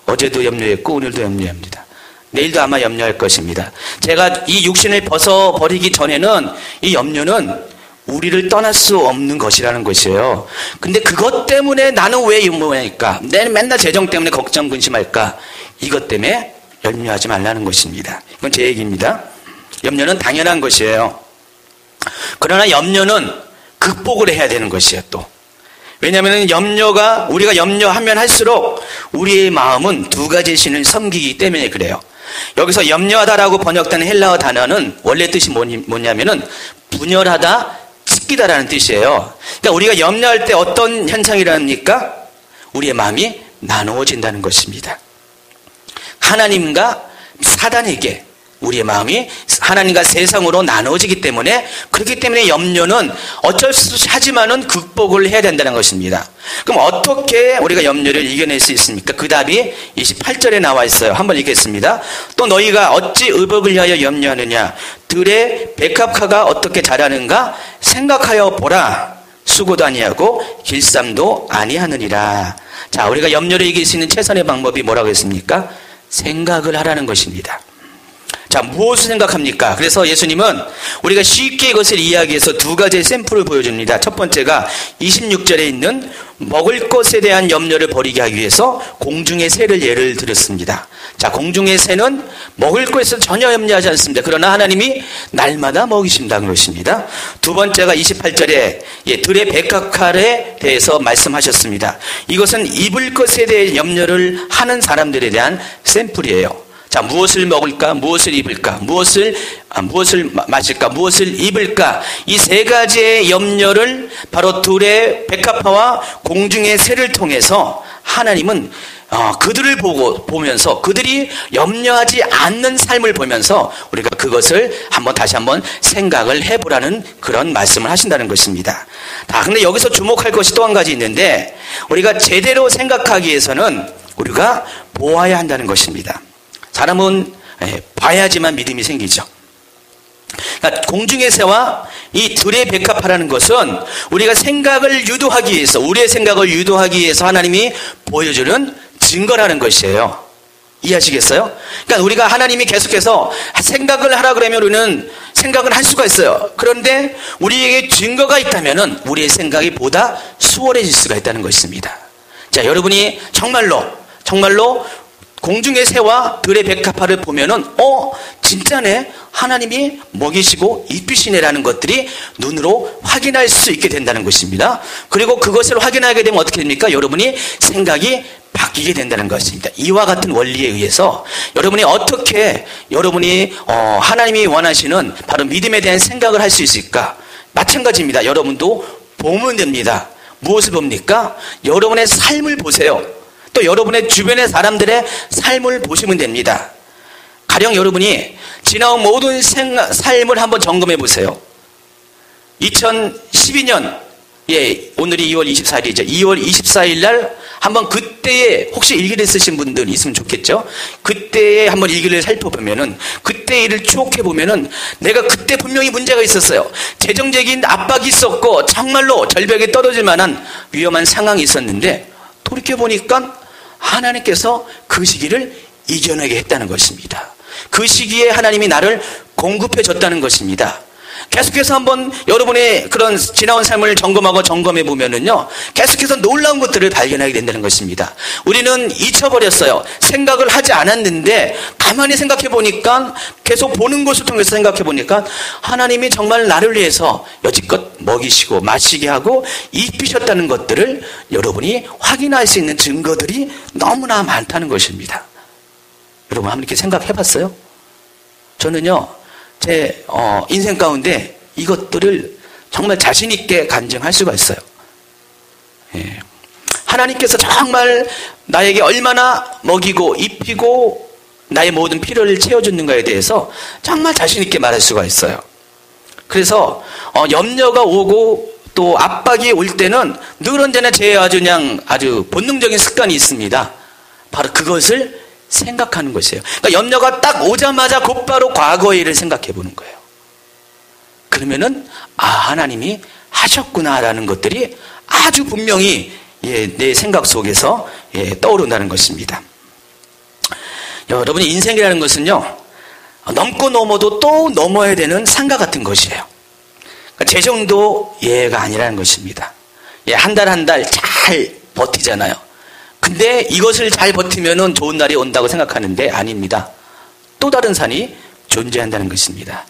어제도 염려했고 오늘도 염려합니다. 내일도 아마 염려할 것입니다. 제가 이 육신을 벗어버리기 전에는 이 염려는 우리를 떠날 수 없는 것이라는 것이에요. 근데 그것 때문에 나는 왜 염려할까? 내는 맨날 재정 때문에 걱정 근심할까? 이것 때문에 염려하지 말라는 것입니다. 이건 제 얘기입니다. 염려는 당연한 것이에요. 그러나 염려는 극복을 해야 되는 것이에요, 또. 왜냐하면 우리가 염려하면 할수록 우리의 마음은 두 가지 신을 섬기기 때문에 그래요. 여기서 염려하다라고 번역된 헬라어 단어는 원래 뜻이 뭐냐면은 분열하다, 찢기다라는 뜻이에요. 그러니까 우리가 염려할 때 어떤 현상이랍니까? 우리의 마음이 나누어진다는 것입니다. 하나님과 사단에게 우리의 마음이 하나님과 세상으로 나눠지기 때문에, 그렇기 때문에 염려는 어쩔 수 없이 하지만은 극복을 해야 된다는 것입니다. 그럼 어떻게 우리가 염려를 이겨낼 수 있습니까? 그 답이 28절에 나와 있어요. 한번 읽겠습니다. 또 너희가 어찌 의복을 위하여 염려하느냐? 들의 백합화가 어떻게 자라는가 생각하여 보라. 수고도 아니하고 길쌈도 아니하느니라. 자, 우리가 염려를 이길 수 있는 최선의 방법이 뭐라고 했습니까? 생각을 하라는 것입니다. 자, 무엇을 생각합니까? 그래서 예수님은 우리가 쉽게 이것을 이야기해서 두 가지의 샘플을 보여줍니다. 첫 번째가 26절에 있는 먹을 것에 대한 염려를 버리게 하기 위해서 공중의 새를 예를 들었습니다. 자, 공중의 새는 먹을 것에서 전혀 염려하지 않습니다. 그러나 하나님이 날마다 먹이신다는 것입니다. 두 번째가 28절에 들의 백합칼에 대해서 말씀하셨습니다. 이것은 입을 것에 대해 염려를 하는 사람들에 대한 샘플이에요. 자, 무엇을 먹을까? 무엇을 입을까? 무엇을 마실까? 무엇을 입을까? 이 세 가지의 염려를 바로 들의 백합화와 공중의 새를 통해서 하나님은 그들을 보면서 그들이 염려하지 않는 삶을 보면서 우리가 그것을 다시 한번 생각을 해보라는 그런 말씀을 하신다는 것입니다. 근데 여기서 주목할 것이 또 한 가지 있는데, 우리가 제대로 생각하기 위해서는 우리가 보아야 한다는 것입니다. 사람은 봐야지만 믿음이 생기죠. 그러니까 공중의 새와 이 들의 백합화라는 것은 우리가 생각을 유도하기 위해서, 우리의 생각을 유도하기 위해서 하나님이 보여주는 증거라는 것이에요. 이해하시겠어요? 그러니까 우리가 하나님이 계속해서 생각을 하라 그러면 우리는 생각을 할 수가 있어요. 그런데 우리에게 증거가 있다면 우리의 생각이 보다 수월해질 수가 있다는 것입니다. 자, 여러분이 정말로 공중의 새와 들의 백합화를 보면은 진짜네, 하나님이 먹이시고 입히시네라는 것들이 눈으로 확인할 수 있게 된다는 것입니다. 그리고 그것을 확인하게 되면 어떻게 됩니까? 여러분이 생각이 바뀌게 된다는 것입니다. 이와 같은 원리에 의해서 여러분이 어떻게 하나님이 원하시는 바로 믿음에 대한 생각을 할 수 있을까? 마찬가지입니다. 여러분도 보면 됩니다. 무엇을 봅니까? 여러분의 삶을 보세요. 또 여러분의 주변의 사람들의 삶을 보시면 됩니다. 가령 여러분이 지나온 모든 삶을 한번 점검해 보세요. 2012년, 오늘이 2월 24일이죠. 2월 24일 날 한번 그때에 혹시 일기를 쓰신 분들 있으면 좋겠죠. 그때에 한번 일기를 살펴보면은, 그때 일을 추억해 보면은 내가 그때 분명히 문제가 있었어요. 재정적인 압박이 있었고 정말로 절벽에 떨어질 만한 위험한 상황이 있었는데, 돌이켜 보니까 하나님께서 그 시기를 이겨내게 했다는 것입니다. 그 시기에 하나님이 나를 공급해 줬다는 것입니다. 계속해서 한번 여러분의 그런 지나온 삶을 점검해 보면은요, 계속해서 놀라운 것들을 발견하게 된다는 것입니다. 우리는 잊혀버렸어요. 생각을 하지 않았는데 가만히 생각해 보니까, 계속 보는 것을 통해서 생각해 보니까 하나님이 정말 나를 위해서 여지껏 먹이시고 마시게 하고 입히셨다는 것들을 여러분이 확인할 수 있는 증거들이 너무나 많다는 것입니다. 여러분 한번 이렇게 생각해 봤어요? 저는요, 제 인생 가운데 이것들을 정말 자신 있게 간증할 수가 있어요. 하나님께서 정말 나에게 얼마나 먹이고 입히고 나의 모든 필요를 채워주는가에 대해서 정말 자신 있게 말할 수가 있어요. 그래서 염려가 오고 또 압박이 올 때는 늘 언제나 제 아주 본능적인 습관이 있습니다. 바로 그것을 생각하는 것이에요. 그러니까 염려가 딱 오자마자 곧바로 과거의 일을 생각해 보는 거예요. 그러면은 하나님이 하셨구나라는 것들이 아주 분명히 내 생각 속에서 떠오른다는 것입니다. 여러분이 인생이라는 것은요, 넘고 넘어도 또 넘어야 되는 산과 같은 것이에요. 그러니까 재정도 예외가 아니라는 것입니다. 한 달 한 달 잘 버티잖아요. 근데 이것을 잘 버티면은 좋은 날이 온다고 생각하는데 아닙니다. 또 다른 산이 존재한다는 것입니다.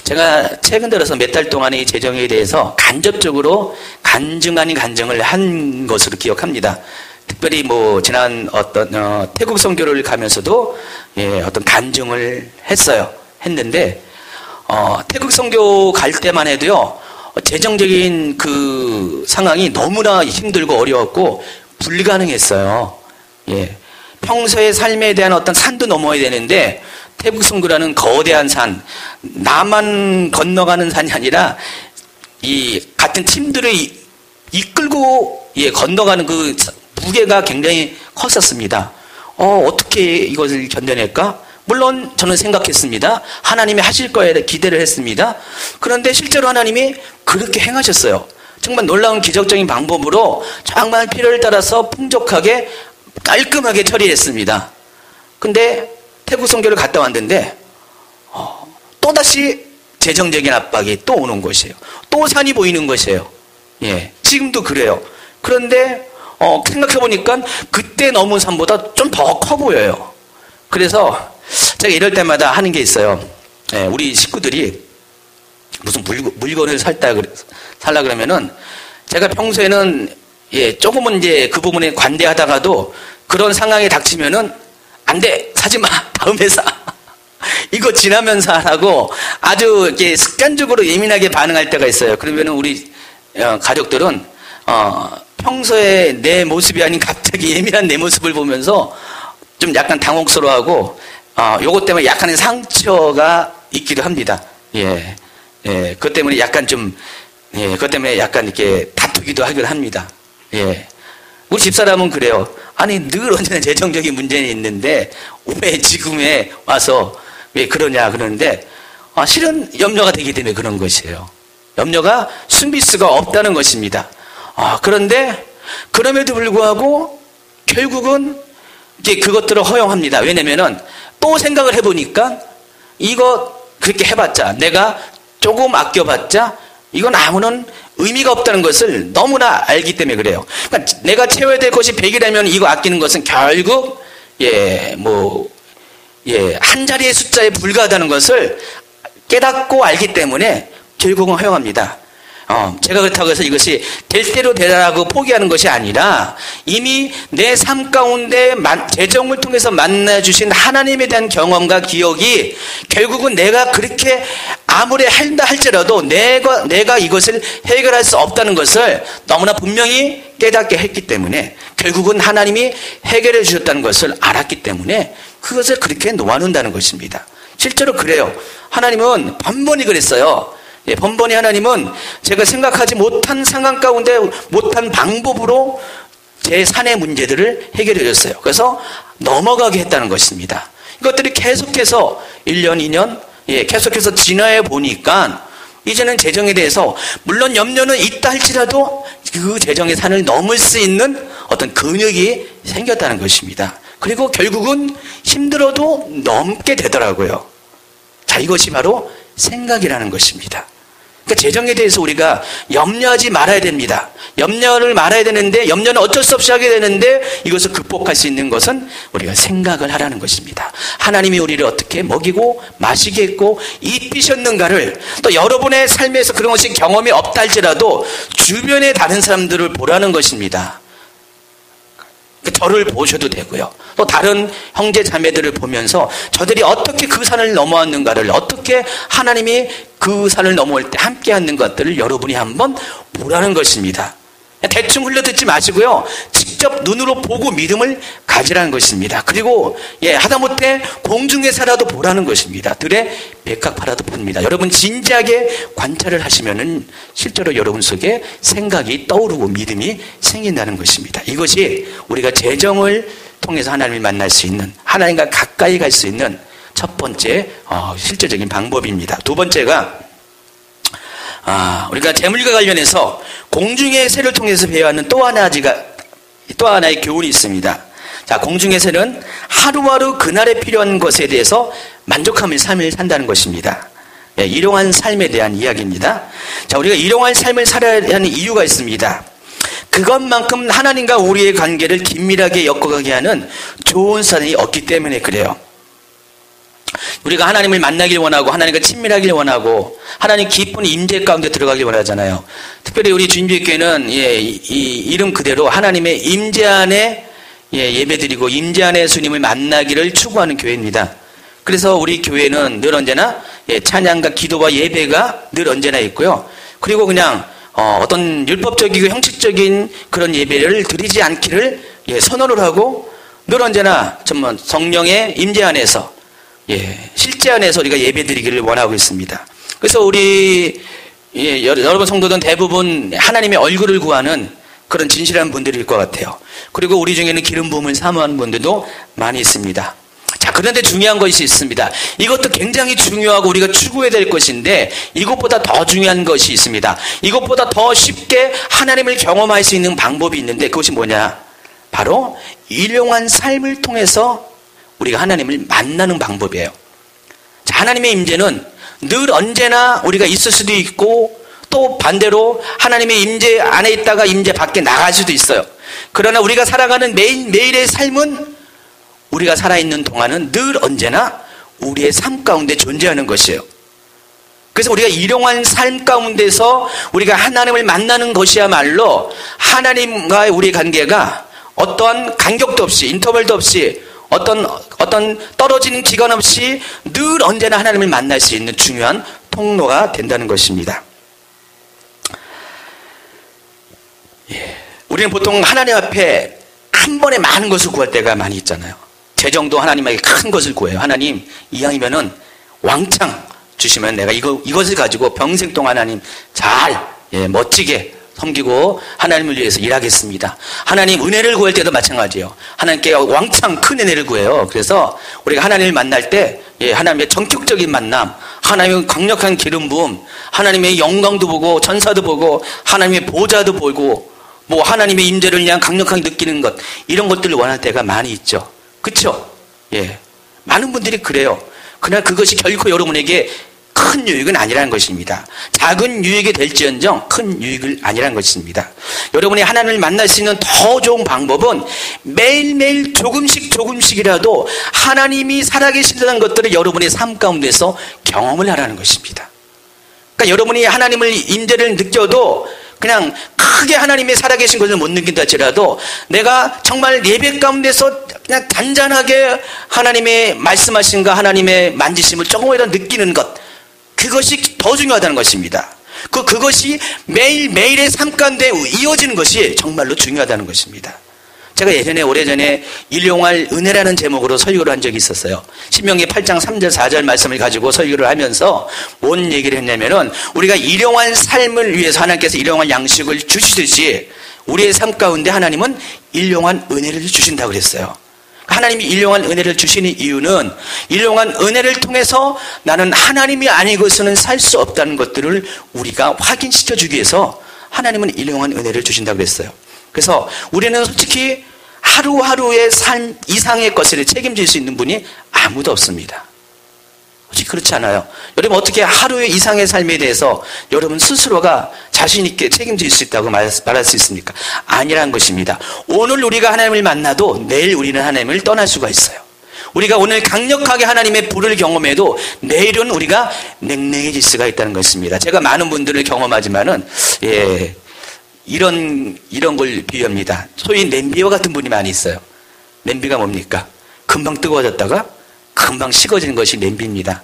제가 최근 들어서 몇 달 동안의 재정에 대해서 간접적으로 간증 아닌 간증을 한 것으로 기억합니다. 특별히 지난 태국 선교를 가면서도 어떤 간증을 했는데 태국 선교 갈 때만 해도요, 재정적인 그 상황이 너무나 힘들고 어려웠고 불가능했어요. 평소의 삶에 대한 어떤 산도 넘어야 되는데, 태국 선교라는 거대한 산, 나만 건너가는 산이 아니라 이 같은 팀들을 이끌고 건너가는 그 무게가 굉장히 컸었습니다. 어떻게 이것을 견뎌낼까? 물론 저는 생각했습니다. 하나님이 하실 거에 기대를 했습니다. 그런데 실제로 하나님이 그렇게 행하셨어요. 정말 놀라운 기적적인 방법으로 정말 필요를 따라서 풍족하게 깔끔하게 처리했습니다. 근데 태국 선교를 갔다 왔는데 또다시 재정적인 압박이 또 오는 것이에요. 또 산이 보이는 것이에요. 지금도 그래요. 그런데 생각해보니까 그때 넘은 산보다 좀 더 커 보여요. 그래서 제가 이럴 때마다 하는 게 있어요. 우리 식구들이 무슨 물건을 살라 그러면은 제가 평소에는 조금은 이제 그 부분에 관대하다가도 그런 상황에 닥치면은 안 돼! 사지 마! 다음에 사! 이거 지나면서 하라고 아주 이렇게 습관적으로 예민하게 반응할 때가 있어요. 그러면은 우리 가족들은 평소에 내 모습이 아닌 갑자기 예민한 내 모습을 보면서 좀 약간 당혹스러워하고 요것 때문에 약간의 상처가 있기도 합니다. 그것 때문에 약간 그것 때문에 약간 이렇게 다투기도 하기도 합니다. 우리 집사람은 그래요. 아니, 늘 언제나 재정적인 문제는 있는데 왜 지금에 와서 왜 그러냐 그러는데 실은 염려가 되기 때문에 그런 것이에요. 염려가 숨길 수가 없다는 것입니다. 그런데 그럼에도 불구하고 결국은 이제 그것들을 허용합니다. 왜냐면은 또 생각을 해보니까 이거 그렇게 해봤자, 내가 조금 아껴봤자 이건 아무런 의미가 없다는 것을 너무나 알기 때문에 그래요. 그러니까 내가 채워야 될 것이 100이라면 이거 아끼는 것은 결국 한 자리의 숫자에 불과하다는 것을 깨닫고 알기 때문에 결국은 허용합니다. 제가 그렇다고 해서 이것이 될 대로 되라고 포기하는 것이 아니라 이미 내 삶 가운데 재정을 통해서 만나주신 하나님에 대한 경험과 기억이 결국은 내가 그렇게 아무리 한다 할지라도 내가 이것을 해결할 수 없다는 것을 너무나 분명히 깨닫게 했기 때문에 결국은 하나님이 해결해 주셨다는 것을 알았기 때문에 그것을 그렇게 놓아놓는다는 것입니다. 실제로 그래요. 하나님은 번번이 그랬어요. 번번이 하나님은 제가 생각하지 못한 상황 가운데 못한 방법으로 제 산의 문제들을 해결해 줬어요. 그래서 넘어가게 했다는 것입니다. 이것들이 계속해서 1년, 2년 계속해서 지나해 보니까 이제는 재정에 대해서 물론 염려는 있다 할지라도 그 재정의 산을 넘을 수 있는 어떤 근육이 생겼다는 것입니다. 그리고 결국은 힘들어도 넘게 되더라고요. 자, 이것이 바로 생각이라는 것입니다. 그러니까 재정에 대해서 우리가 염려하지 말아야 됩니다. 염려를 말아야 되는데, 염려는 어쩔 수 없이 하게 되는데 이것을 극복할 수 있는 것은 우리가 생각을 하라는 것입니다. 하나님이 우리를 어떻게 먹이고 마시게 했고 입히셨는가를, 또 여러분의 삶에서 그런 것이 경험이 없다 할지라도 주변의 다른 사람들을 보라는 것입니다. 저를 보셔도 되고요. 또 다른 형제 자매들을 보면서 저들이 어떻게 그 산을 넘어왔는가를, 어떻게 하나님이 그 산을 넘어올 때 함께 하는 것들을 여러분이 한번 보라는 것입니다. 대충 흘려듣지 마시고요. 직접 눈으로 보고 믿음을 가지라는 것입니다. 그리고 하다못해 공중에서라도 보라는 것입니다. 들에 백합화라도 봅니다. 여러분 진지하게 관찰을 하시면은 실제로 여러분 속에 생각이 떠오르고 믿음이 생긴다는 것입니다. 이것이 우리가 재정을 통해서 하나님을 만날 수 있는, 하나님과 가까이 갈 수 있는 첫 번째 실제적인 방법입니다. 두 번째가 우리가 재물과 관련해서 공중의 새를 통해서 배워하는 또 하나의 교훈이 있습니다. 자, 공중의 새는 하루하루 그날에 필요한 것에 대해서 만족하며 삶을 산다는 것입니다. 일용할 삶에 대한 이야기입니다. 자, 우리가 일용할 삶을 살아야 하는 이유가 있습니다. 그것만큼 하나님과 우리의 관계를 긴밀하게 엮어가게 하는 좋은 사람이 없기 때문에 그래요. 우리가 하나님을 만나길 원하고 하나님과 친밀하길 원하고 하나님 깊은 임재 가운데 들어가길 원하잖아요. 특별히 우리 주님교회는 이 이름 그대로 하나님의 임재 안에 예배드리고 임재 안에 주님을 만나기를 추구하는 교회입니다. 그래서 우리 교회는 늘 언제나 찬양과 기도와 예배가 늘 언제나 있고요. 그리고 그냥 어떤 율법적이고 형식적인 그런 예배를 드리지 않기를 선언을 하고 늘 언제나 정말 성령의 임재 안에서 실제 안에서 우리가 예배드리기를 원하고 있습니다. 그래서 우리 여러분 성도들은 대부분 하나님의 얼굴을 구하는 그런 진실한 분들일 것 같아요. 그리고 우리 중에는 기름 부음을 사모하는 분들도 많이 있습니다. 자, 그런데 중요한 것이 있습니다. 이것도 굉장히 중요하고 우리가 추구해야 될 것인데 이것보다 더 중요한 것이 있습니다. 이것보다 더 쉽게 하나님을 경험할 수 있는 방법이 있는데 그것이 뭐냐? 바로 일용한 삶을 통해서 우리가 하나님을 만나는 방법이에요. 자, 하나님의 임재는 늘 언제나 우리가 있을 수도 있고 또 또 반대로 하나님의 임재 안에 있다가 임재 밖에 나갈 수도 있어요. 그러나 우리가 살아가는 매일의 삶은 우리가 살아있는 동안은 늘 언제나 우리의 삶 가운데 존재하는 것이에요. 그래서 우리가 일용할 삶 가운데서 우리가 하나님을 만나는 것이야말로 하나님과의 우리의 관계가 어떠한 간격도 없이, 인터벌도 없이, 어떤 떨어지는 기간 없이 늘 언제나 하나님을 만날 수 있는 중요한 통로가 된다는 것입니다. 우리는 보통 하나님 앞에 한 번에 많은 것을 구할 때가 많이 있잖아요. 재정도 하나님에게 큰 것을 구해요. 하나님, 이왕이면은 왕창 주시면 내가 이것을 가지고 평생 동안 하나님 잘, 멋지게 섬기고 하나님을 위해서 일하겠습니다. 하나님 은혜를 구할 때도 마찬가지예요. 하나님께 왕창 큰 은혜를 구해요. 그래서 우리가 하나님을 만날 때 하나님의 전격적인 만남, 하나님의 강력한 기름 부음, 하나님의 영광도 보고 천사도 보고 하나님의 보좌도 보고 뭐 하나님의 임재를 그냥 강력하게 느끼는 것, 이런 것들을 원할 때가 많이 있죠. 그렇죠? 많은 분들이 그래요. 그러나 그것이 결코 여러분에게 큰 유익은 아니라는 것입니다. 작은 유익이 될지언정 큰 유익은 아니라는 것입니다. 여러분이 하나님을 만날 수 있는 더 좋은 방법은 매일매일 조금씩이라도 하나님이 살아계신다는 것들을 여러분의 삶 가운데서 경험을 하라는 것입니다. 그러니까 여러분이 하나님을 임재를 느껴도 그냥 크게 하나님의 살아계신 것을 못 느낀다 할지라도 내가 정말 예배 가운데서 그냥 단단하게 하나님의 말씀하신가 하나님의 만지심을 조금이라도 느끼는 것, 그것이 더 중요하다는 것입니다. 그것이 매일매일의 삶 가운데 이어지는 것이 정말로 중요하다는 것입니다. 제가 오래전에 일용할 은혜라는 제목으로 설교를 한 적이 있었어요. 신명기 8장 3절 4절 말씀을 가지고 설교를 하면서 뭔 얘기를 했냐면은 우리가 일용할 삶을 위해서 하나님께서 일용할 양식을 주시듯이 우리의 삶 가운데 하나님은 일용한 은혜를 주신다고 그랬어요. 하나님이 일용한 은혜를 주시는 이유는 일용한 은혜를 통해서 나는 하나님이 아니고서는 살 수 없다는 것들을 우리가 확인시켜 주기 위해서 하나님은 일용한 은혜를 주신다고 그랬어요. 그래서 우리는 솔직히 하루하루의 삶 이상의 것을 책임질 수 있는 분이 아무도 없습니다. 솔직히 그렇지 않아요. 여러분 어떻게 하루의 이상의 삶에 대해서 여러분 스스로가 자신 있게 책임질 수 있다고 말할 수 있습니까? 아니라는 것입니다. 오늘 우리가 하나님을 만나도 내일 우리는 하나님을 떠날 수가 있어요. 우리가 오늘 강력하게 하나님의 불을 경험해도 내일은 우리가 냉랭해질 수가 있다는 것입니다. 제가 많은 분들을 경험하지만은 이런 걸 비유합니다. 소위 냄비와 같은 분이 많이 있어요. 냄비가 뭡니까? 금방 뜨거워졌다가 금방 식어지는 것이 냄비입니다.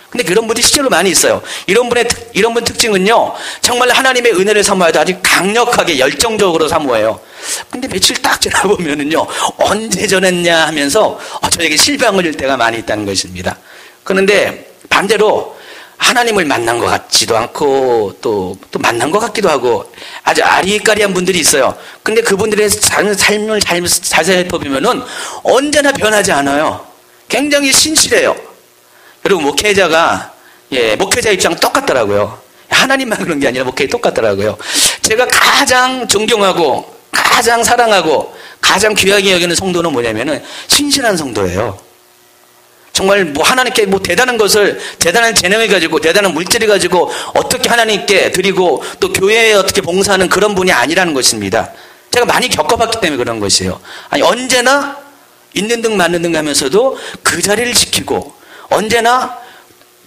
근데 그런 분들이 실제로 많이 있어요. 이런 분 특징은요, 정말 하나님의 은혜를 사모하다 아주 강력하게 열정적으로 사모해요. 근데 며칠 딱 지나보면은요, 언제 전했냐 하면서 저에게 실망을 줄 때가 많이 있다는 것입니다. 그런데 반대로 하나님을 만난 것 같지도 않고 또 만난 것 같기도 하고 아주 아리까리한 분들이 있어요. 근데 그분들의 삶을 자세히 살펴보면은 언제나 변하지 않아요. 굉장히 신실해요. 여러분 목회자 입장 똑같더라고요. 하나님만 그런 게 아니라 목회자 똑같더라고요. 제가 가장 존경하고 가장 사랑하고 가장 귀하게 여기는 성도는 뭐냐면은 신실한 성도예요. 정말 하나님께 대단한 것을, 대단한 재능을 가지고, 대단한 물질을 가지고 어떻게 하나님께 드리고 또 교회에 어떻게 봉사하는 그런 분이 아니라는 것입니다. 제가 많이 겪어봤기 때문에 그런 것이에요. 아니, 언제나 있는 등 맞는 등 하면서도 그 자리를 지키고 언제나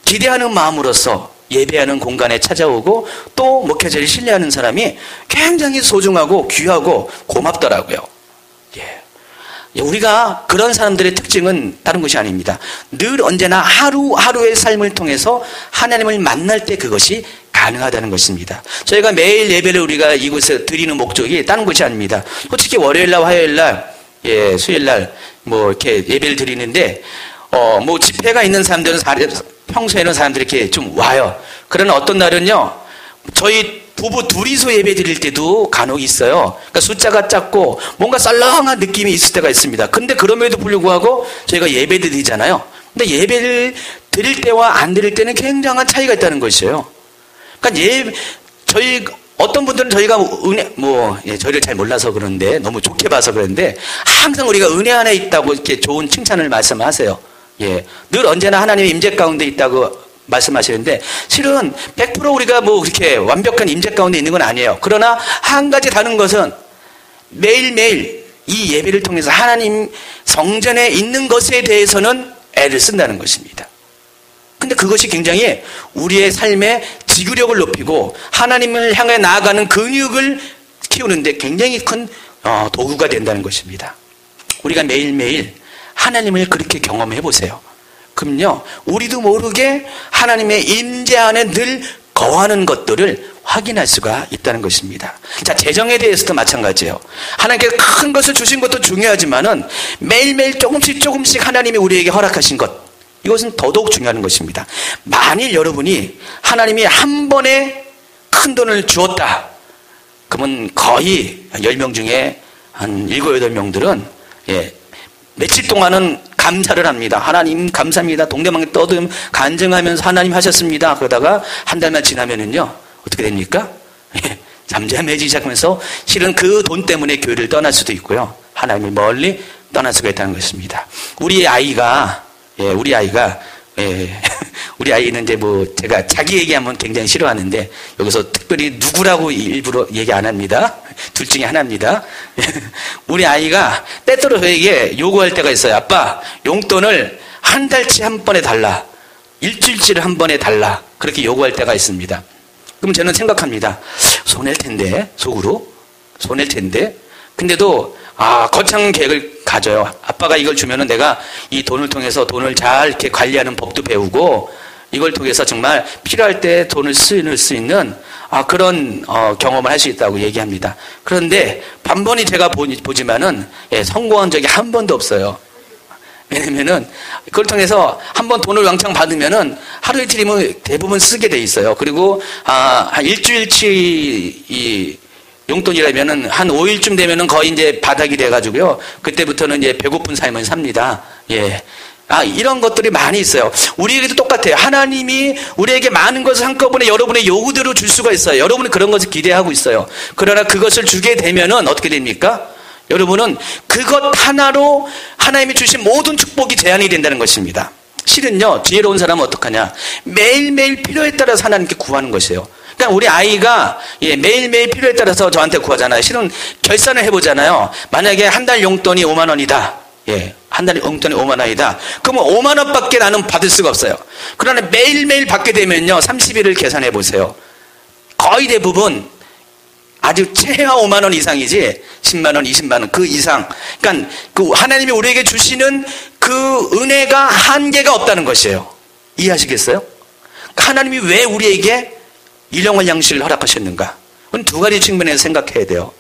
기대하는 마음으로서 예배하는 공간에 찾아오고 또 목회자를 신뢰하는 사람이 굉장히 소중하고 귀하고 고맙더라고요. 우리가 그런 사람들의 특징은 다른 것이 아닙니다. 늘 언제나 하루하루의 삶을 통해서 하나님을 만날 때 그것이 가능하다는 것입니다. 저희가 매일 예배를 우리가 이곳에 드리는 목적이 다른 것이 아닙니다. 솔직히 월요일날, 화요일날, 수요일날 이렇게 예배를 드리는데 집회가 있는 사람들은 평소에는 사람들이 이렇게 좀 와요. 그러나 어떤 날은요, 저희 부부 둘이서 예배 드릴 때도 간혹 있어요. 그러니까 숫자가 작고 뭔가 썰렁한 느낌이 있을 때가 있습니다. 근데 그럼에도 불구하고 저희가 예배 드리잖아요. 근데 예배를 드릴 때와 안 드릴 때는 굉장한 차이가 있다는 것이에요. 그러니까 어떤 분들은 저희가 저희를 잘 몰라서 그런데, 너무 좋게 봐서 그런데, 항상 우리가 은혜 안에 있다고 이렇게 좋은 칭찬을 말씀하세요. 늘 언제나 하나님의 임재 가운데 있다고 말씀하시는데 실은 100% 우리가 뭐 그렇게 완벽한 임재 가운데 있는 건 아니에요. 그러나 한 가지 다른 것은 매일매일 이 예배를 통해서 하나님 성전에 있는 것에 대해서는 애를 쓴다는 것입니다. 근데 그것이 굉장히 우리의 삶의 지구력을 높이고 하나님을 향해 나아가는 근육을 키우는데 굉장히 큰 도구가 된다는 것입니다. 우리가 매일매일 하나님을 그렇게 경험해 보세요. 그럼요, 우리도 모르게 하나님의 임재 안에 늘 거하는 것들을 확인할 수가 있다는 것입니다. 자, 재정에 대해서도 마찬가지예요. 하나님께서 큰 것을 주신 것도 중요하지만은 매일매일 조금씩 하나님이 우리에게 허락하신 것, 이것은 더더욱 중요한 것입니다. 만일 여러분이 하나님이 한 번에 큰 돈을 주었다, 그러면 거의 10명 중에 한 7, 8명들은 며칠 동안은 감사를 합니다. 하나님 감사합니다. 동대방에 떠들면 간증하면서 하나님 하셨습니다. 그러다가 한 달만 지나면은요, 어떻게 됩니까? 잠잠해지기 시작하면서 실은 그 돈 때문에 교회를 떠날 수도 있고요, 하나님이 멀리 떠날 수가 있다는 것입니다. 우리 아이가 우리 아이는 이제 뭐 제가 자기 얘기하면 굉장히 싫어하는데 여기서 특별히 누구라고 일부러 얘기 안 합니다. 둘 중에 하나입니다. 우리 아이가 때때로 저에게 요구할 때가 있어요. 아빠, 용돈을 한 달치 한 번에 달라, 일주일치를 한 번에 달라, 그렇게 요구할 때가 있습니다. 그럼 저는 생각합니다. 손해일 텐데, 속으로 손해일 텐데, 근데도 거창한 계획을 가져요. 아빠가 이걸 주면은 내가 이 돈을 통해서 돈을 잘 이렇게 관리하는 법도 배우고, 이걸 통해서 정말 필요할 때 돈을 쓸 수 있는 그런 경험을 할 수 있다고 얘기합니다. 그런데 반번이 제가 보지만은 성공한 적이 한 번도 없어요. 왜냐면은 그걸 통해서 한번 돈을 왕창 받으면은 하루 이틀이면 대부분 쓰게 돼 있어요. 그리고 한 일주일치 이 용돈이라면은 한 5일쯤 되면은 거의 이제 바닥이 돼가지고요, 그때부터는 이제 배고픈 삶을 삽니다. 이런 것들이 많이 있어요. 우리에게도 똑같아요. 하나님이 우리에게 많은 것을 한꺼번에 여러분의 요구대로 줄 수가 있어요. 여러분은 그런 것을 기대하고 있어요. 그러나 그것을 주게 되면은 어떻게 됩니까? 여러분은 그것 하나로 하나님이 주신 모든 축복이 제한이 된다는 것입니다. 실은요, 지혜로운 사람은 어떡하냐? 매일매일 필요에 따라서 하나님께 구하는 것이에요. 그러니까 우리 아이가 매일매일 필요에 따라서 저한테 구하잖아요. 실은 결산을 해보잖아요. 만약에 한 달 용돈이 5만 원이다. 한 달에 용돈이 5만 원이다. 그러면 5만 원밖에 나는 받을 수가 없어요. 그러나 매일매일 받게 되면요, 30일을 계산해 보세요. 거의 대부분 아주 최하 5만 원 이상이지 10만 원, 20만 원 그 이상. 그러니까 그 하나님이 우리에게 주시는 그 은혜가 한계가 없다는 것이에요. 이해하시겠어요? 하나님이 왜 우리에게 일용할 양식을 허락하셨는가? 그건 두 가지 측면에서 생각해야 돼요.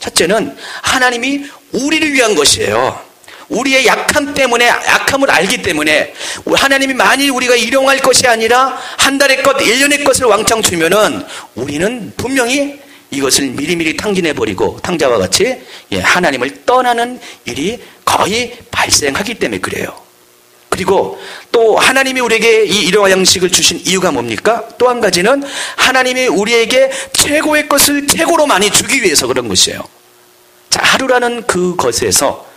첫째는 하나님이 우리를 위한 것이에요. 우리의 약함 때문에, 약함을 알기 때문에 하나님이 만일 우리가 일용할 것이 아니라 한 달의 것, 1년의 것을 왕창 주면은 우리는 분명히 이것을 미리미리 탕진해버리고 탕자와 같이 하나님을 떠나는 일이 거의 발생하기 때문에 그래요. 그리고 또 하나님이 우리에게 이 일용할 양식을 주신 이유가 뭡니까? 또 한 가지는 하나님이 우리에게 최고의 것을 최고로 많이 주기 위해서 그런 것이에요. 자, 하루라는 그 것에서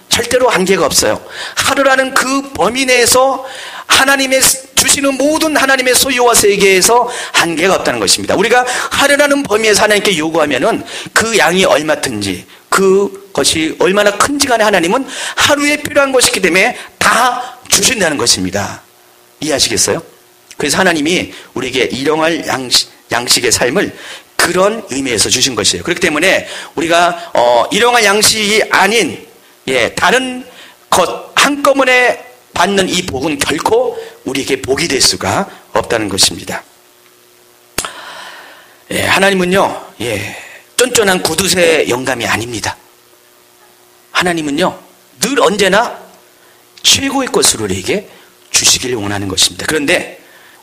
절대로 한계가 없어요. 하루라는 그 범위 내에서 하나님의 주시는 모든 하나님의 소유와 세계에서 한계가 없다는 것입니다. 우리가 하루라는 범위에서 하나님께 요구하면은 그 양이 얼마든지, 그것이 얼마나 큰지 간에 하나님은 하루에 필요한 것이기 때문에 다 주신다는 것입니다. 이해하시겠어요? 그래서 하나님이 우리에게 일용할 양식의 삶을 그런 의미에서 주신 것이에요. 그렇기 때문에 우리가 일용할 양식이 아닌 다른 것 한꺼번에 받는 이 복은 결코 우리에게 복이 될 수가 없다는 것입니다. 하나님은요, 쫀쫀한 구두쇠 영감이 아닙니다. 하나님은요, 늘 언제나 최고의 것을 우리에게 주시길 원하는 것입니다. 그런데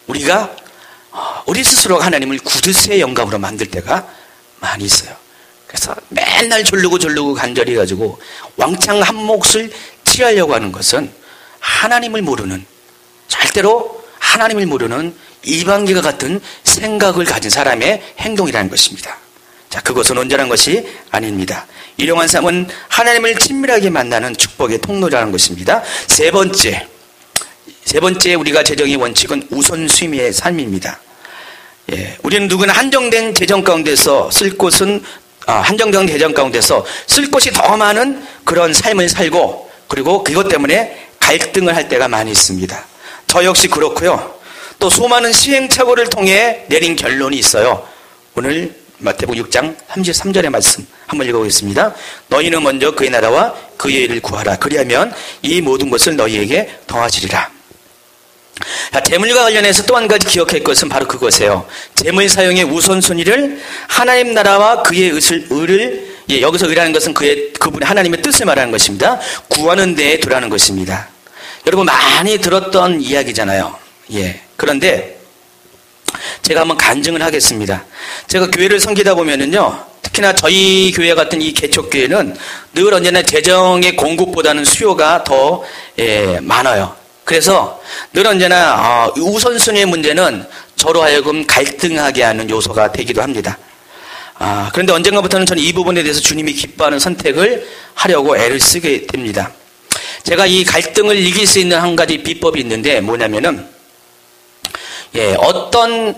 우리가 우리 스스로 하나님을 구두쇠 영감으로 만들 때가 많이 있어요. 그래서 맨날 졸르고 간절히 해가지고 왕창 한 몫을 취하려고 하는 것은 하나님을 모르는, 절대로 하나님을 모르는 이방인과 같은 생각을 가진 사람의 행동이라는 것입니다. 자, 그것은 온전한 것이 아닙니다. 일용한 삶은 하나님을 친밀하게 만나는 축복의 통로라는 것입니다. 세 번째, 세 번째 우리가 재정의 원칙은 우선순위의 삶입니다. 예, 우리는 누구나 한정된 재정 가운데서 쓸 곳은 한정된 재정 가운데서 쓸 곳이 더 많은 그런 삶을 살고, 그리고 그것 때문에 갈등을 할 때가 많이 있습니다. 저 역시 그렇고요. 또 수많은 시행착오를 통해 내린 결론이 있어요. 오늘 마태복음 6장 33절의 말씀 한번 읽어보겠습니다. 너희는 먼저 그의 나라와 그의 의를 구하라. 그리하면 이 모든 것을 너희에게 더하시리라. 재물과 관련해서 또 한 가지 기억할 것은 바로 그것이에요. 재물 사용의 우선순위를 하나님 나라와 그의 의를, 여기서 의라는 것은 그분의 하나님의 뜻을 말하는 것입니다. 구하는 데에 두라는 것입니다. 여러분 많이 들었던 이야기잖아요. 예. 그런데 제가 한번 간증을 하겠습니다. 제가 교회를 섬기다 보면은요, 특히나 저희 교회 같은 이 개척교회는 늘 언제나 재정의 공급보다는 수요가 더 많아요. 그래서 늘 언제나 우선순위의 문제는 저로 하여금 갈등하게 하는 요소가 되기도 합니다. 그런데 언젠가부터는 저는 이 부분에 대해서 주님이 기뻐하는 선택을 하려고 애를 쓰게 됩니다. 제가 이 갈등을 이길 수 있는 한 가지 비법이 있는데 뭐냐면은, 어떤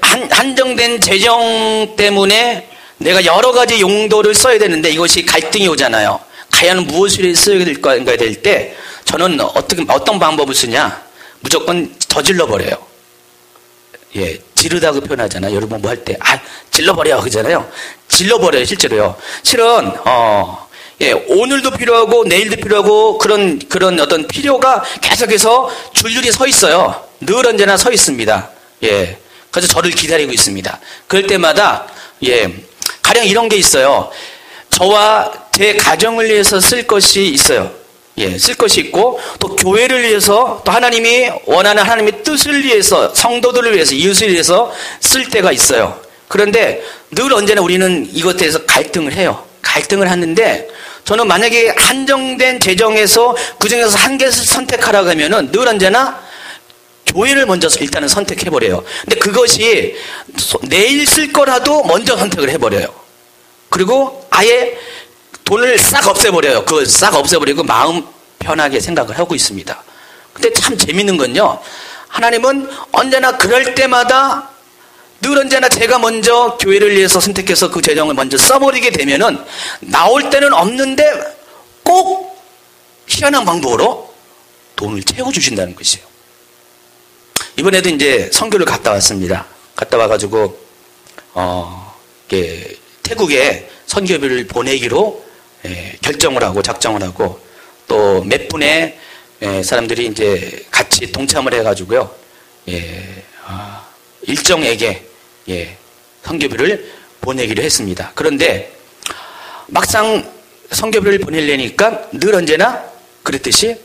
한정된 재정 때문에 내가 여러 가지 용도를 써야 되는데 이것이 갈등이 오잖아요. 과연 무엇을 써야 될까 될 때 저는 어떤 방법을 쓰냐? 무조건 저질러 버려요. 예, 지르다고 표현하잖아요. 여러분 뭐 할 때 질러버려 그러잖아요. 질러버려요, 실제로요. 실은 오늘도 필요하고 내일도 필요하고 그런 어떤 필요가 계속해서 줄줄이 서 있어요. 늘 언제나 서 있습니다. 예, 그래서 저를 기다리고 있습니다. 그럴 때마다 가령 이런 게 있어요. 저와 제 가정을 위해서 쓸 것이 있어요. 예, 쓸 것이 있고, 또 교회를 위해서, 또 하나님이 원하는 하나님의 뜻을 위해서, 성도들을 위해서, 이웃을 위해서 쓸 때가 있어요. 그런데 늘 언제나 우리는 이것에 대해서 갈등을 해요. 갈등을 하는데, 저는 만약에 한정된 재정에서 그 중에서 한 개를 선택하라고 하면은 늘 언제나 교회를 먼저 일단은 선택해버려요. 근데 그것이 내일 쓸 거라도 먼저 선택을 해버려요. 그리고 아예 돈을 싹 없애버려요. 그걸 싹 없애버리고 마음 편하게 생각을 하고 있습니다. 근데 참 재밌는 건요, 하나님은 언제나 그럴 때마다 늘 언제나 제가 먼저 교회를 위해서 선택해서 그 재정을 먼저 써버리게 되면은 나올 때는 없는데 꼭 희한한 방법으로 돈을 채워주신다는 것이에요. 이번에도 이제 선교를 갔다 왔습니다. 갔다 와가지고 태국에 선교비를 보내기로 결정을 하고 작정을 하고, 또 몇 분의 사람들이 이제 같이 동참을 해가지고요, 일정에게 선교비를 보내기로 했습니다. 그런데 막상 선교비를 보내려니까 늘 언제나 그랬듯이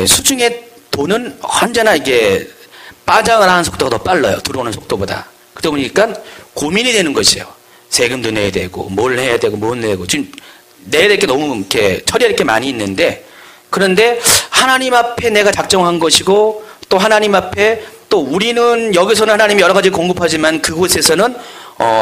수중에 돈은 언제나 이게 빠져나가는 속도가 더 빨라요. 들어오는 속도보다. 그러다 보니까 고민이 되는 것이에요. 세금도 내야 되고 뭘 해야 되고 뭘 내고, 지금 내야 될 게 너무 이렇게 처리할 게 많이 있는데, 그런데 하나님 앞에 내가 작정한 것이고, 또 하나님 앞에 또 우리는 여기서는 하나님이 여러 가지 공급하지만 그곳에서는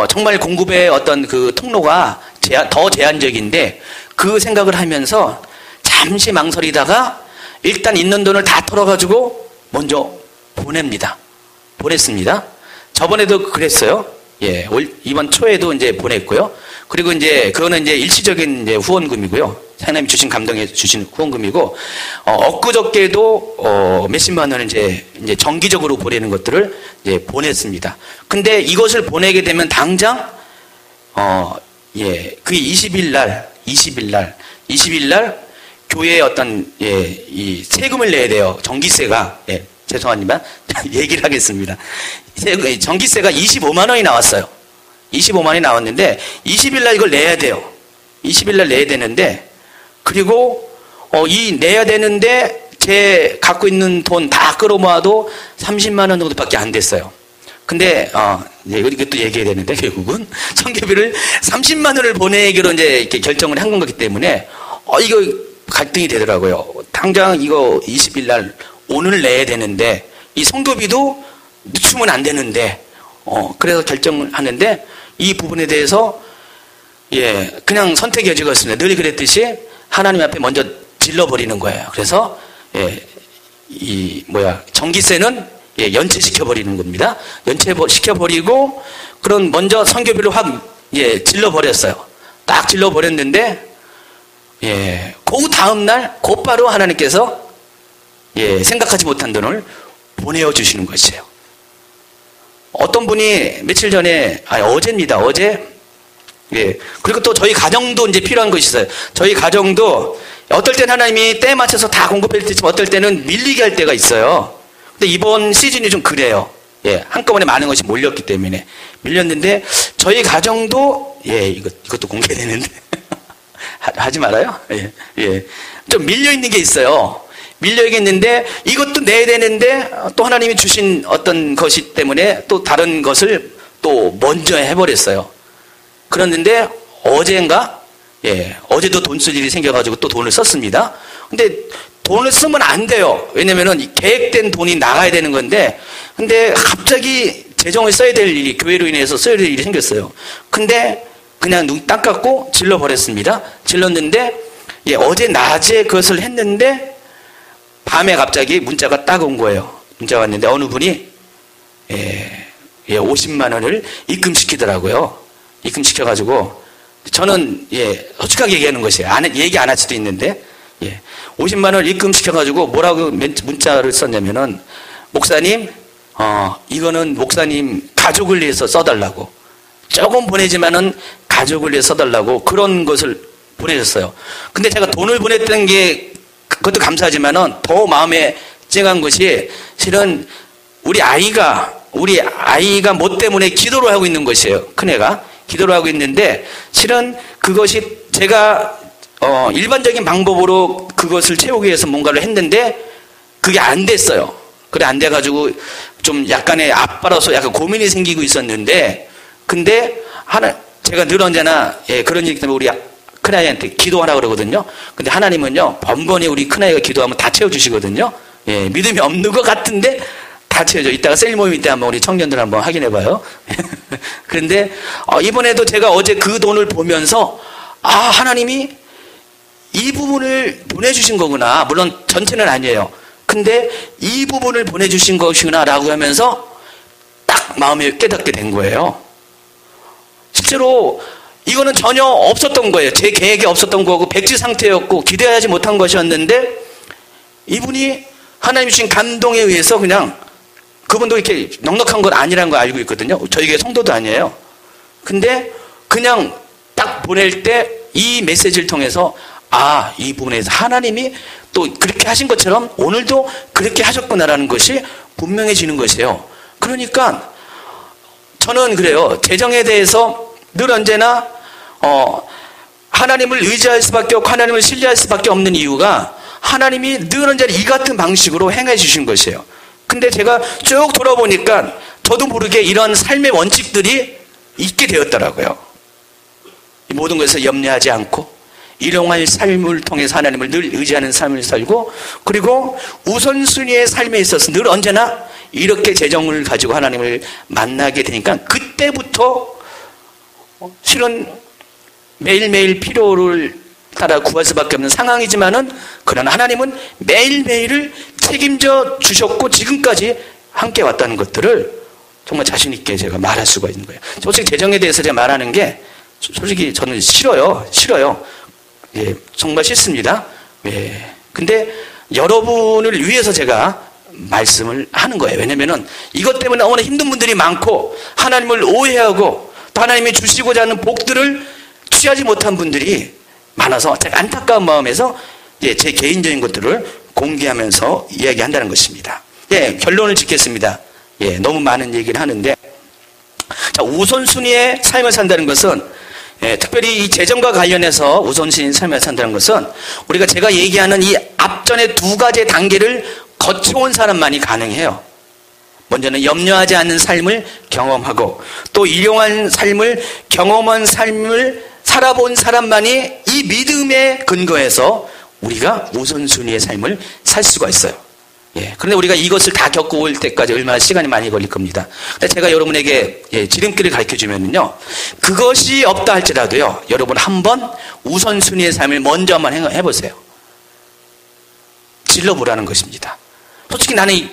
정말 공급의 어떤 그 통로가 더 제한적인데, 그 생각을 하면서 잠시 망설이다가 일단 있는 돈을 다 털어가지고 먼저 보냈습니다. 저번에도 그랬어요. 예, 이번 초에도 이제 보냈고요. 그리고 이제 그거는 이제 일시적인 이제 후원금이고요. 하나님이 주신 감동해 주신 후원금이고, 엊그저께도 몇십만 원을 이제 정기적으로 보내는 것들을 이제 보냈습니다. 근데 이것을 보내게 되면 당장 그 20일 날 교회에 어떤 이 세금을 내야 돼요. 전기세가, 죄송합니다. 얘기를 하겠습니다. 전기세가 25만 원이 나왔어요. 25만 원이 나왔는데 20일 날 이걸 내야 돼요. 20일 날 내야 되는데, 그리고 내야 되는데 제 갖고 있는 돈 다 끌어모아도 30만 원 정도밖에 안 됐어요. 근데 이것도 얘기해야 되는데, 결국은 선교비를 30만 원을 보내기로 이제 이렇게 결정을 한 거기 때문에 이거 갈등이 되더라고요. 당장 이거 20일 날 오늘 내야 되는데 이 선교비도 늦추면 안 되는데, 그래서 결정을 하는데, 이 부분에 대해서 그냥 선택의 여지가 없습니다. 늘 그랬듯이 하나님 앞에 먼저 질러버리는 거예요. 그래서 전기세는 연체시켜버리는 겁니다. 연체시켜버리고, 그런 먼저 선교비를 확, 질러버렸어요. 딱 질러버렸는데, 그 다음날 곧바로 하나님께서, 생각하지 못한 돈을 보내어주시는 것이에요. 어떤 분이 며칠 전에, 어제입니다. 어제, 그리고 또 저희 가정도 이제 필요한 것이 있어요. 저희 가정도 어떨 땐 하나님이 때에 맞춰서 다 공급해 주지만 어떨 때는 밀리게 할 때가 있어요. 근데 이번 시즌이 좀 그래요. 한꺼번에 많은 것이 몰렸기 때문에 밀렸는데, 저희 가정도 이것도 공개되는데 하지 말아요. 좀 밀려 있는 게 있어요. 밀려 있겠는데 이것도 내야 되는데 또 하나님이 주신 어떤 것이 때문에 또 다른 것을 또 먼저 해버렸어요. 그랬는데 어제인가? 어제도 돈 쓸 일이 생겨가지고 또 돈을 썼습니다. 근데 돈을 쓰면 안 돼요. 왜냐면은 계획된 돈이 나가야 되는 건데, 근데 갑자기 재정을 써야 될 일이, 교회로 인해서 써야 될 일이 생겼어요. 근데 그냥 눈 딱 감고 질러버렸습니다. 질렀는데, 어제 낮에 그것을 했는데, 밤에 갑자기 문자가 딱 온 거예요. 문자가 왔는데, 어느 분이, 50만 원을 입금시키더라고요. 입금시켜가지고, 저는, 솔직하게 얘기하는 것이에요. 얘기 안 할 수도 있는데, 50만 원을 입금시켜가지고 뭐라고 문자를 썼냐면은, 목사님, 이거는 목사님 가족을 위해서 써달라고. 조금 보내지만은 가족을 위해서 써달라고 그런 것을 보내셨어요. 근데 제가 돈을 보냈던 게, 그것도 감사하지만은 더 마음에 찡한 것이, 실은 우리 아이가 뭐 때문에 기도를 하고 있는 것이에요. 큰애가. 기도를 하고 있는데, 실은 그것이 제가 일반적인 방법으로 그것을 채우기 위해서 뭔가를 했는데 그게 안 됐어요. 그래 안 돼가지고 좀 약간의 아빠로서 약간 고민이 생기고 있었는데, 근데 제가 늘 언제나 그런 얘기 때문에 우리 큰아이한테 기도하라 그러거든요. 근데 하나님은요 번번이 우리 큰아이가 기도하면 다 채워주시거든요. 믿음이 없는 것 같은데 다 채워줘. 이따가 셀 모임 때 한번 우리 청년들 한번 확인해봐요. 그런데 이번에도 제가 어제 그 돈을 보면서 하나님이 이 부분을 보내주신 거구나. 물론 전체는 아니에요. 근데 이 부분을 보내주신 것이구나 라고 하면서 딱 마음에 깨닫게 된 거예요. 실제로 이거는 전혀 없었던 거예요. 제 계획에 없었던 거고 백지 상태였고 기대하지 못한 것이었는데, 이분이 하나님 주신 감동에 의해서 그냥, 그분도 이렇게 넉넉한 건 아니라는 걸 알고 있거든요. 저희 교회 성도도 아니에요. 근데 그냥 딱 보낼 때 이 메시지를 통해서 이 부분에서 하나님이 또 그렇게 하신 것처럼 오늘도 그렇게 하셨구나라는 것이 분명해지는 것이에요. 그러니까 저는 그래요. 재정에 대해서 늘 언제나 하나님을 의지할 수밖에 없고 하나님을 신뢰할 수밖에 없는 이유가, 하나님이 늘 언제나 이 같은 방식으로 행해 주신 것이에요. 근데 제가 쭉 돌아보니까 저도 모르게 이런 삶의 원칙들이 있게 되었더라고요. 모든 것을 염려하지 않고 일용할 삶을 통해서 하나님을 늘 의지하는 삶을 살고, 그리고 우선순위의 삶에 있어서 늘 언제나 이렇게 재정을 가지고 하나님을 만나게 되니까, 그때부터 실은 매일매일 필요를 따라 구할 수밖에 없는 상황이지만은, 그러나 하나님은 매일매일을 책임져 주셨고 지금까지 함께 왔다는 것들을 정말 자신 있게 제가 말할 수가 있는 거예요. 솔직히 재정에 대해서 제가 말하는 게 솔직히 저는 싫어요. 정말 싫습니다. 근데 여러분을 위해서 제가 말씀을 하는 거예요. 왜냐면은 이것 때문에 너무나 힘든 분들이 많고, 하나님을 오해하고 또 하나님이 주시고자 하는 복들을 취하지 못한 분들이 많아서 제가 안타까운 마음에서 제 개인적인 것들을 공개하면서 이야기한다는 것입니다. 결론을 짓겠습니다. 너무 많은 얘기를 하는데, 자, 우선순위의 삶을 산다는 것은, 특별히 이 재정과 관련해서 우선순위의 삶을 산다는 것은, 우리가 제가 얘기하는 이 앞전의 두 가지 단계를 거쳐온 사람만이 가능해요. 먼저는 염려하지 않는 삶을 경험하고, 또 일용한 삶을 경험한 삶을 살아본 사람만이 이 믿음에 근거해서 우리가 우선순위의 삶을 살 수가 있어요. 그런데 우리가 이것을 다 겪어올 때까지 얼마나 시간이 많이 걸릴 겁니다. 근데 제가 여러분에게 지름길을 가르쳐 주면은요, 그것이 없다 할지라도요, 여러분 한번 우선순위의 삶을 먼저 한번 해보세요. 질러보라는 것입니다. 솔직히 나는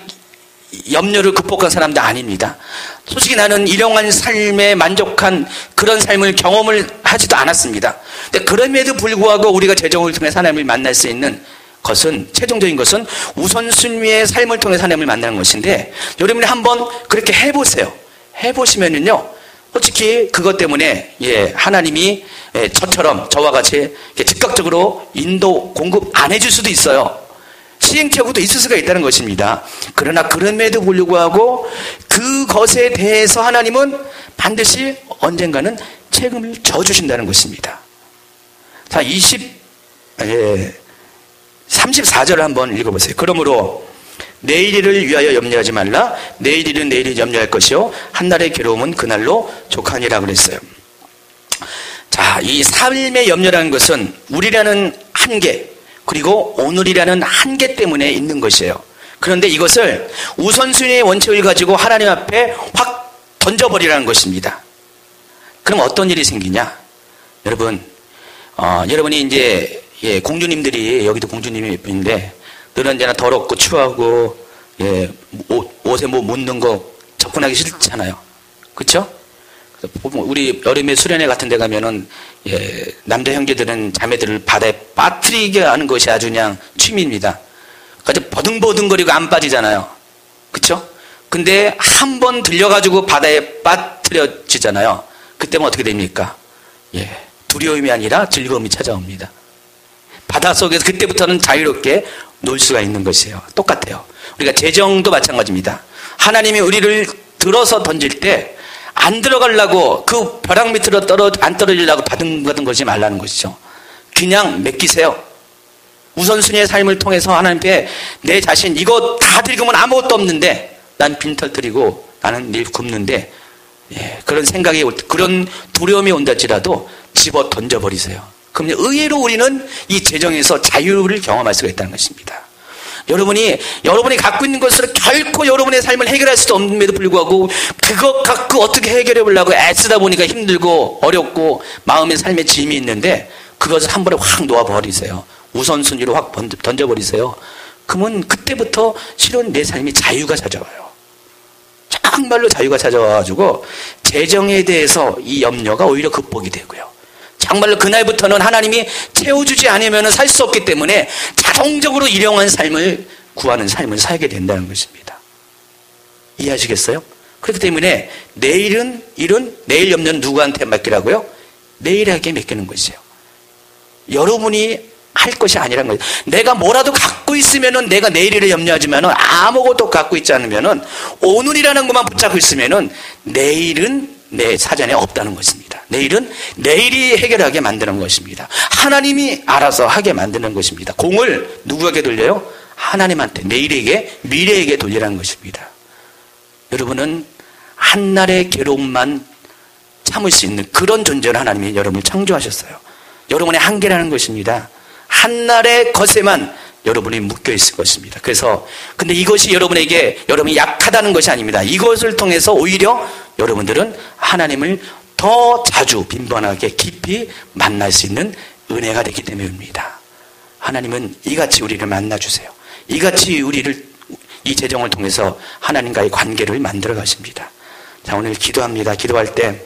염려를 극복한 사람도 아닙니다. 솔직히 나는 일용한 삶에 만족한 그런 삶을 경험을 하지도 않았습니다. 근데 그럼에도 불구하고 우리가 재정을 통해 하나님을 만날 수 있는 것은, 최종적인 것은 우선순위의 삶을 통해 하나님을 만나는 것인데, 여러분이 한번 그렇게 해보세요. 해보시면은요, 솔직히 그것 때문에 하나님이 저처럼 저와 같이 즉각적으로 인도 공급 안 해줄 수도 있어요. 시행착오도 있을 수가 있다는 것입니다. 그러나 그럼에도 불구하고 그것에 대해서 하나님은 반드시 언젠가는 책임을 져주신다는 것입니다. 자, 34절을 한번 읽어보세요. 그러므로 내일 일을 위하여 염려하지 말라. 내일 일은 내일이 염려할 것이요 한날의 괴로움은 그날로 족하니라 그랬어요. 자, 이 삶의 염려라는 것은 우리라는 한계, 그리고 오늘이라는 한계 때문에 있는 것이에요. 그런데 이것을 우선순위의 원칙을 가지고 하나님 앞에 확 던져버리라는 것입니다. 그럼 어떤 일이 생기냐? 여러분, 여러분이 이제 공주님들이, 여기도 공주님인데 너는 언제나 더럽고 추하고 옷에 뭐 묻는 거 접근하기 싫잖아요. 그렇죠? 우리 여름에 수련회 같은 데 가면은 남자 형제들은 자매들을 바다에 빠뜨리게 하는 것이 아주 그냥 취미입니다. 그러니까 버둥버둥거리고 안 빠지잖아요. 그렇죠? 근데 한 번 들려가지고 바다에 빠뜨려지잖아요. 그때면 어떻게 됩니까? 두려움이 아니라 즐거움이 찾아옵니다. 바닷속에서 그때부터는 자유롭게 놀 수가 있는 것이에요. 똑같아요. 우리가 재정도 마찬가지입니다. 하나님이 우리를 들어서 던질 때 안 들어가려고, 그 벼락 밑으로 안 떨어지려고 바둥바둥 거리지 말라는 것이죠. 그냥 맡기세요. 우선순위의 삶을 통해서 하나님께 내 자신, 이거 다 드리고면 아무것도 없는데 난 빈털 들이고 나는 내일 굶는데, 그런 생각이 그런 두려움이 온다지라도 집어 던져버리세요. 그럼 의외로 우리는 이 재정에서 자유를 경험할 수가 있다는 것입니다. 여러분이 갖고 있는 것으로 결코 여러분의 삶을 해결할 수도 없음에도 불구하고 그것 갖고 어떻게 해결해 보려고 애쓰다 보니까 힘들고 어렵고 마음의 삶에 짐이 있는데 그것을 한 번에 확 놓아버리세요. 우선순위로 확 던져버리세요. 그러면 그때부터 실은 내 삶이 자유가 찾아와요. 정말로 자유가 찾아와가지고 재정에 대해서 이 염려가 오히려 극복이 되고요. 정말로 그날부터는 하나님이 채워주지 않으면 살 수 없기 때문에 자동적으로 일용한 삶을 구하는 삶을 살게 된다는 것입니다. 이해하시겠어요? 그렇기 때문에 내일 염려는 누구한테 맡기라고요? 내일에게 맡기는 것이에요. 여러분이 할 것이 아니라는 거예요. 내가 뭐라도 갖고 있으면은, 내가 내일을 염려하지만은 아무것도 갖고 있지 않으면은, 오늘이라는 것만 붙잡고 있으면은 내일은 내 사전에 없다는 것입니다. 내일은 내일이 해결하게 만드는 것입니다. 하나님이 알아서 하게 만드는 것입니다. 공을 누구에게 돌려요? 하나님한테, 내일에게, 미래에게 돌리라는 것입니다. 여러분은 한날의 괴로움만 참을 수 있는 그런 존재로 하나님이 여러분을 창조하셨어요. 여러분의 한계라는 것입니다. 한날의 것에만 여러분이 묶여 있을 것입니다. 그래서 근데 이것이 여러분이 약하다는 것이 아닙니다. 이것을 통해서 오히려 여러분들은 하나님을 더 자주 빈번하게 깊이 만날 수 있는 은혜가 되기 때문입니다. 하나님은 이같이 우리를 만나주세요. 이같이 우리를 이 재정을 통해서 하나님과의 관계를 만들어 가십니다. 자, 오늘 기도합니다. 기도할 때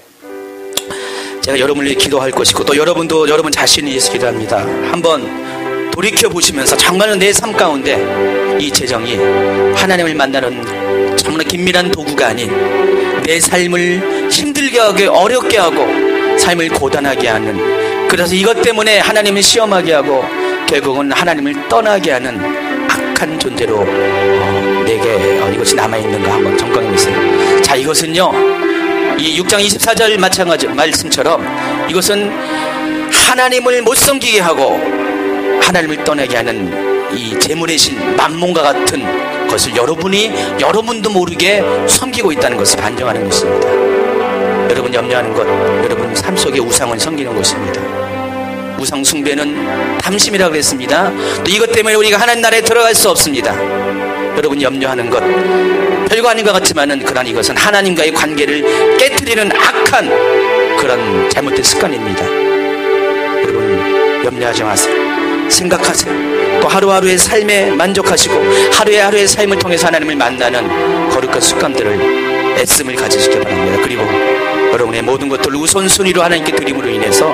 제가 여러분을 위해 기도할 것이고 또 여러분도 여러분 자신을 위해서 기도합니다. 한번 돌이켜보시면서 정말로 내 삶 가운데 이 재정이 하나님을 만나는 정말 긴밀한 도구가 아닌 내 삶을 힘들게 하고 어렵게 하고 삶을 고단하게 하는, 그래서 이것 때문에 하나님을 시험하게 하고 결국은 하나님을 떠나게 하는 악한 존재로 내게 이것이 남아있는가 한번 점검해 보세요. 자, 이것은요 이 6장 24절 마찬가지 말씀처럼 이것은 하나님을 못 섬기게 하고 하나님을 떠나게 하는 이 재물의 신 만몬과 같은 것을 여러분도 모르게 섬기고 있다는 것을 반증하는 것입니다. 여러분 염려하는 것, 여러분 삶 속에 우상을 섬기는 것입니다. 우상 숭배는 탐심이라고 그랬습니다. 또 이것 때문에 우리가 하나님 나라에 들어갈 수 없습니다. 여러분 염려하는 것 별거 아닌 것 같지만은 그러나 이것은 하나님과의 관계를 깨트리는 악한 그런 잘못된 습관입니다. 여러분 염려하지 마세요. 생각하세요. 또 하루하루의 삶에 만족하시고 하루의 삶을 통해서 하나님을 만나는 거룩한 습관들을 애씀을 가지시기 바랍니다. 그리고 여러분의 모든 것들을 우선순위로 하나님께 드림으로 인해서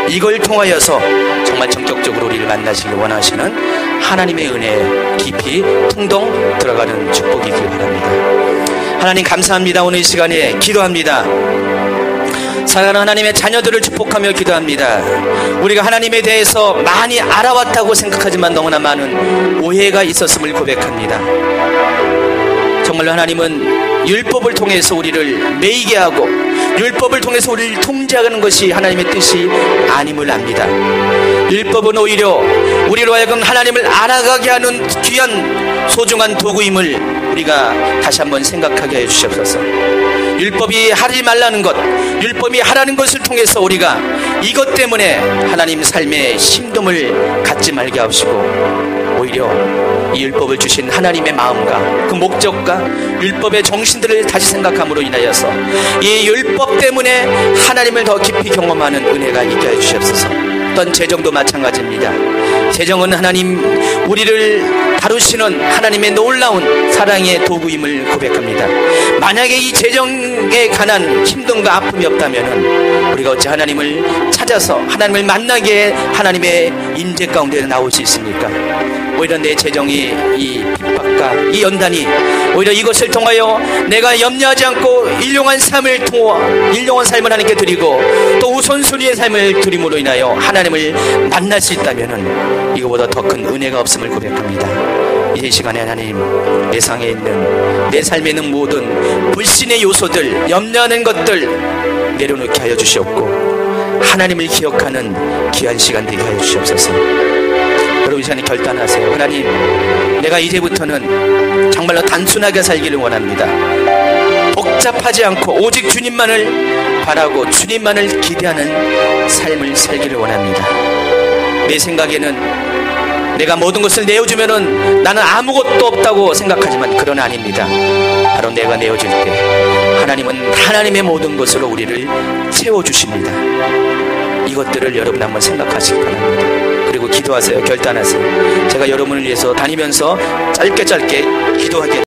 이걸 통하여서 정말 전격적으로 우리를 만나시길 원하시는 하나님의 은혜에 깊이 통동 들어가는 축복이길 바랍니다. 하나님 감사합니다. 오늘 이 시간에 기도합니다. 사랑하는 하나님의 자녀들을 축복하며 기도합니다. 우리가 하나님에 대해서 많이 알아왔다고 생각하지만 너무나 많은 오해가 있었음을 고백합니다. 정말로 하나님은 율법을 통해서 우리를 매이게 하고 율법을 통해서 우리를 통제하는 것이 하나님의 뜻이 아님을 압니다. 율법은 오히려 우리로 하여금 하나님을 알아가게 하는 귀한 소중한 도구임을 우리가 다시 한번 생각하게 해주시옵소서. 율법이 하지 말라는 것, 율법이 하라는 것을 통해서 우리가 이것 때문에 하나님 삶의 심동을 갖지 말게 하시고 오히려 이 율법을 주신 하나님의 마음과 그 목적과 율법의 정신들을 다시 생각함으로 인하여서 이 율법 때문에 하나님을 더 깊이 경험하는 은혜가 있게 해주시옵소서. 어떤 재정도 마찬가지입니다. 재정은 하나님 우리를 다루시는 하나님의 놀라운 사랑의 도구임을 고백합니다. 만약에 이 재정에 관한 힘듦과 아픔이 없다면 우리가 어찌 하나님을 찾아서 하나님을 만나게 하나님의 임재 가운데 나올 수 있습니까? 오히려 내 재정이 이 핍박과 이 연단이 오히려 이것을 통하여 내가 염려하지 않고 일용한 삶을 하나님께 드리고 또 우선순위의 삶을 드림으로 인하여 하나님을 만날 수 있다면 이거보다 더 큰 은혜가 없음을 고백합니다. 이 시간에 하나님 내 상에 있는 내 삶에 있는 모든 불신의 요소들 염려하는 것들 내려놓게 하여 주시옵고 하나님을 기억하는 귀한 시간 되게 하여 주시옵소서. 여러분 이 시간에 결단하세요. 하나님 내가 이제부터는 정말로 단순하게 살기를 원합니다. 복잡하지 않고 오직 주님만을 바라고 주님만을 기대하는 삶을 살기를 원합니다. 내 생각에는 내가 모든 것을 내어주면은 나는 아무것도 없다고 생각하지만 그건 아닙니다. 바로 내가 내어줄 때 하나님은 하나님의 모든 것으로 우리를 채워주십니다. 이것들을 여러분 한번 생각하시기 바랍니다. 그리고 기도하세요. 결단하세요. 제가 여러분을 위해서 다니면서 짧게 기도하게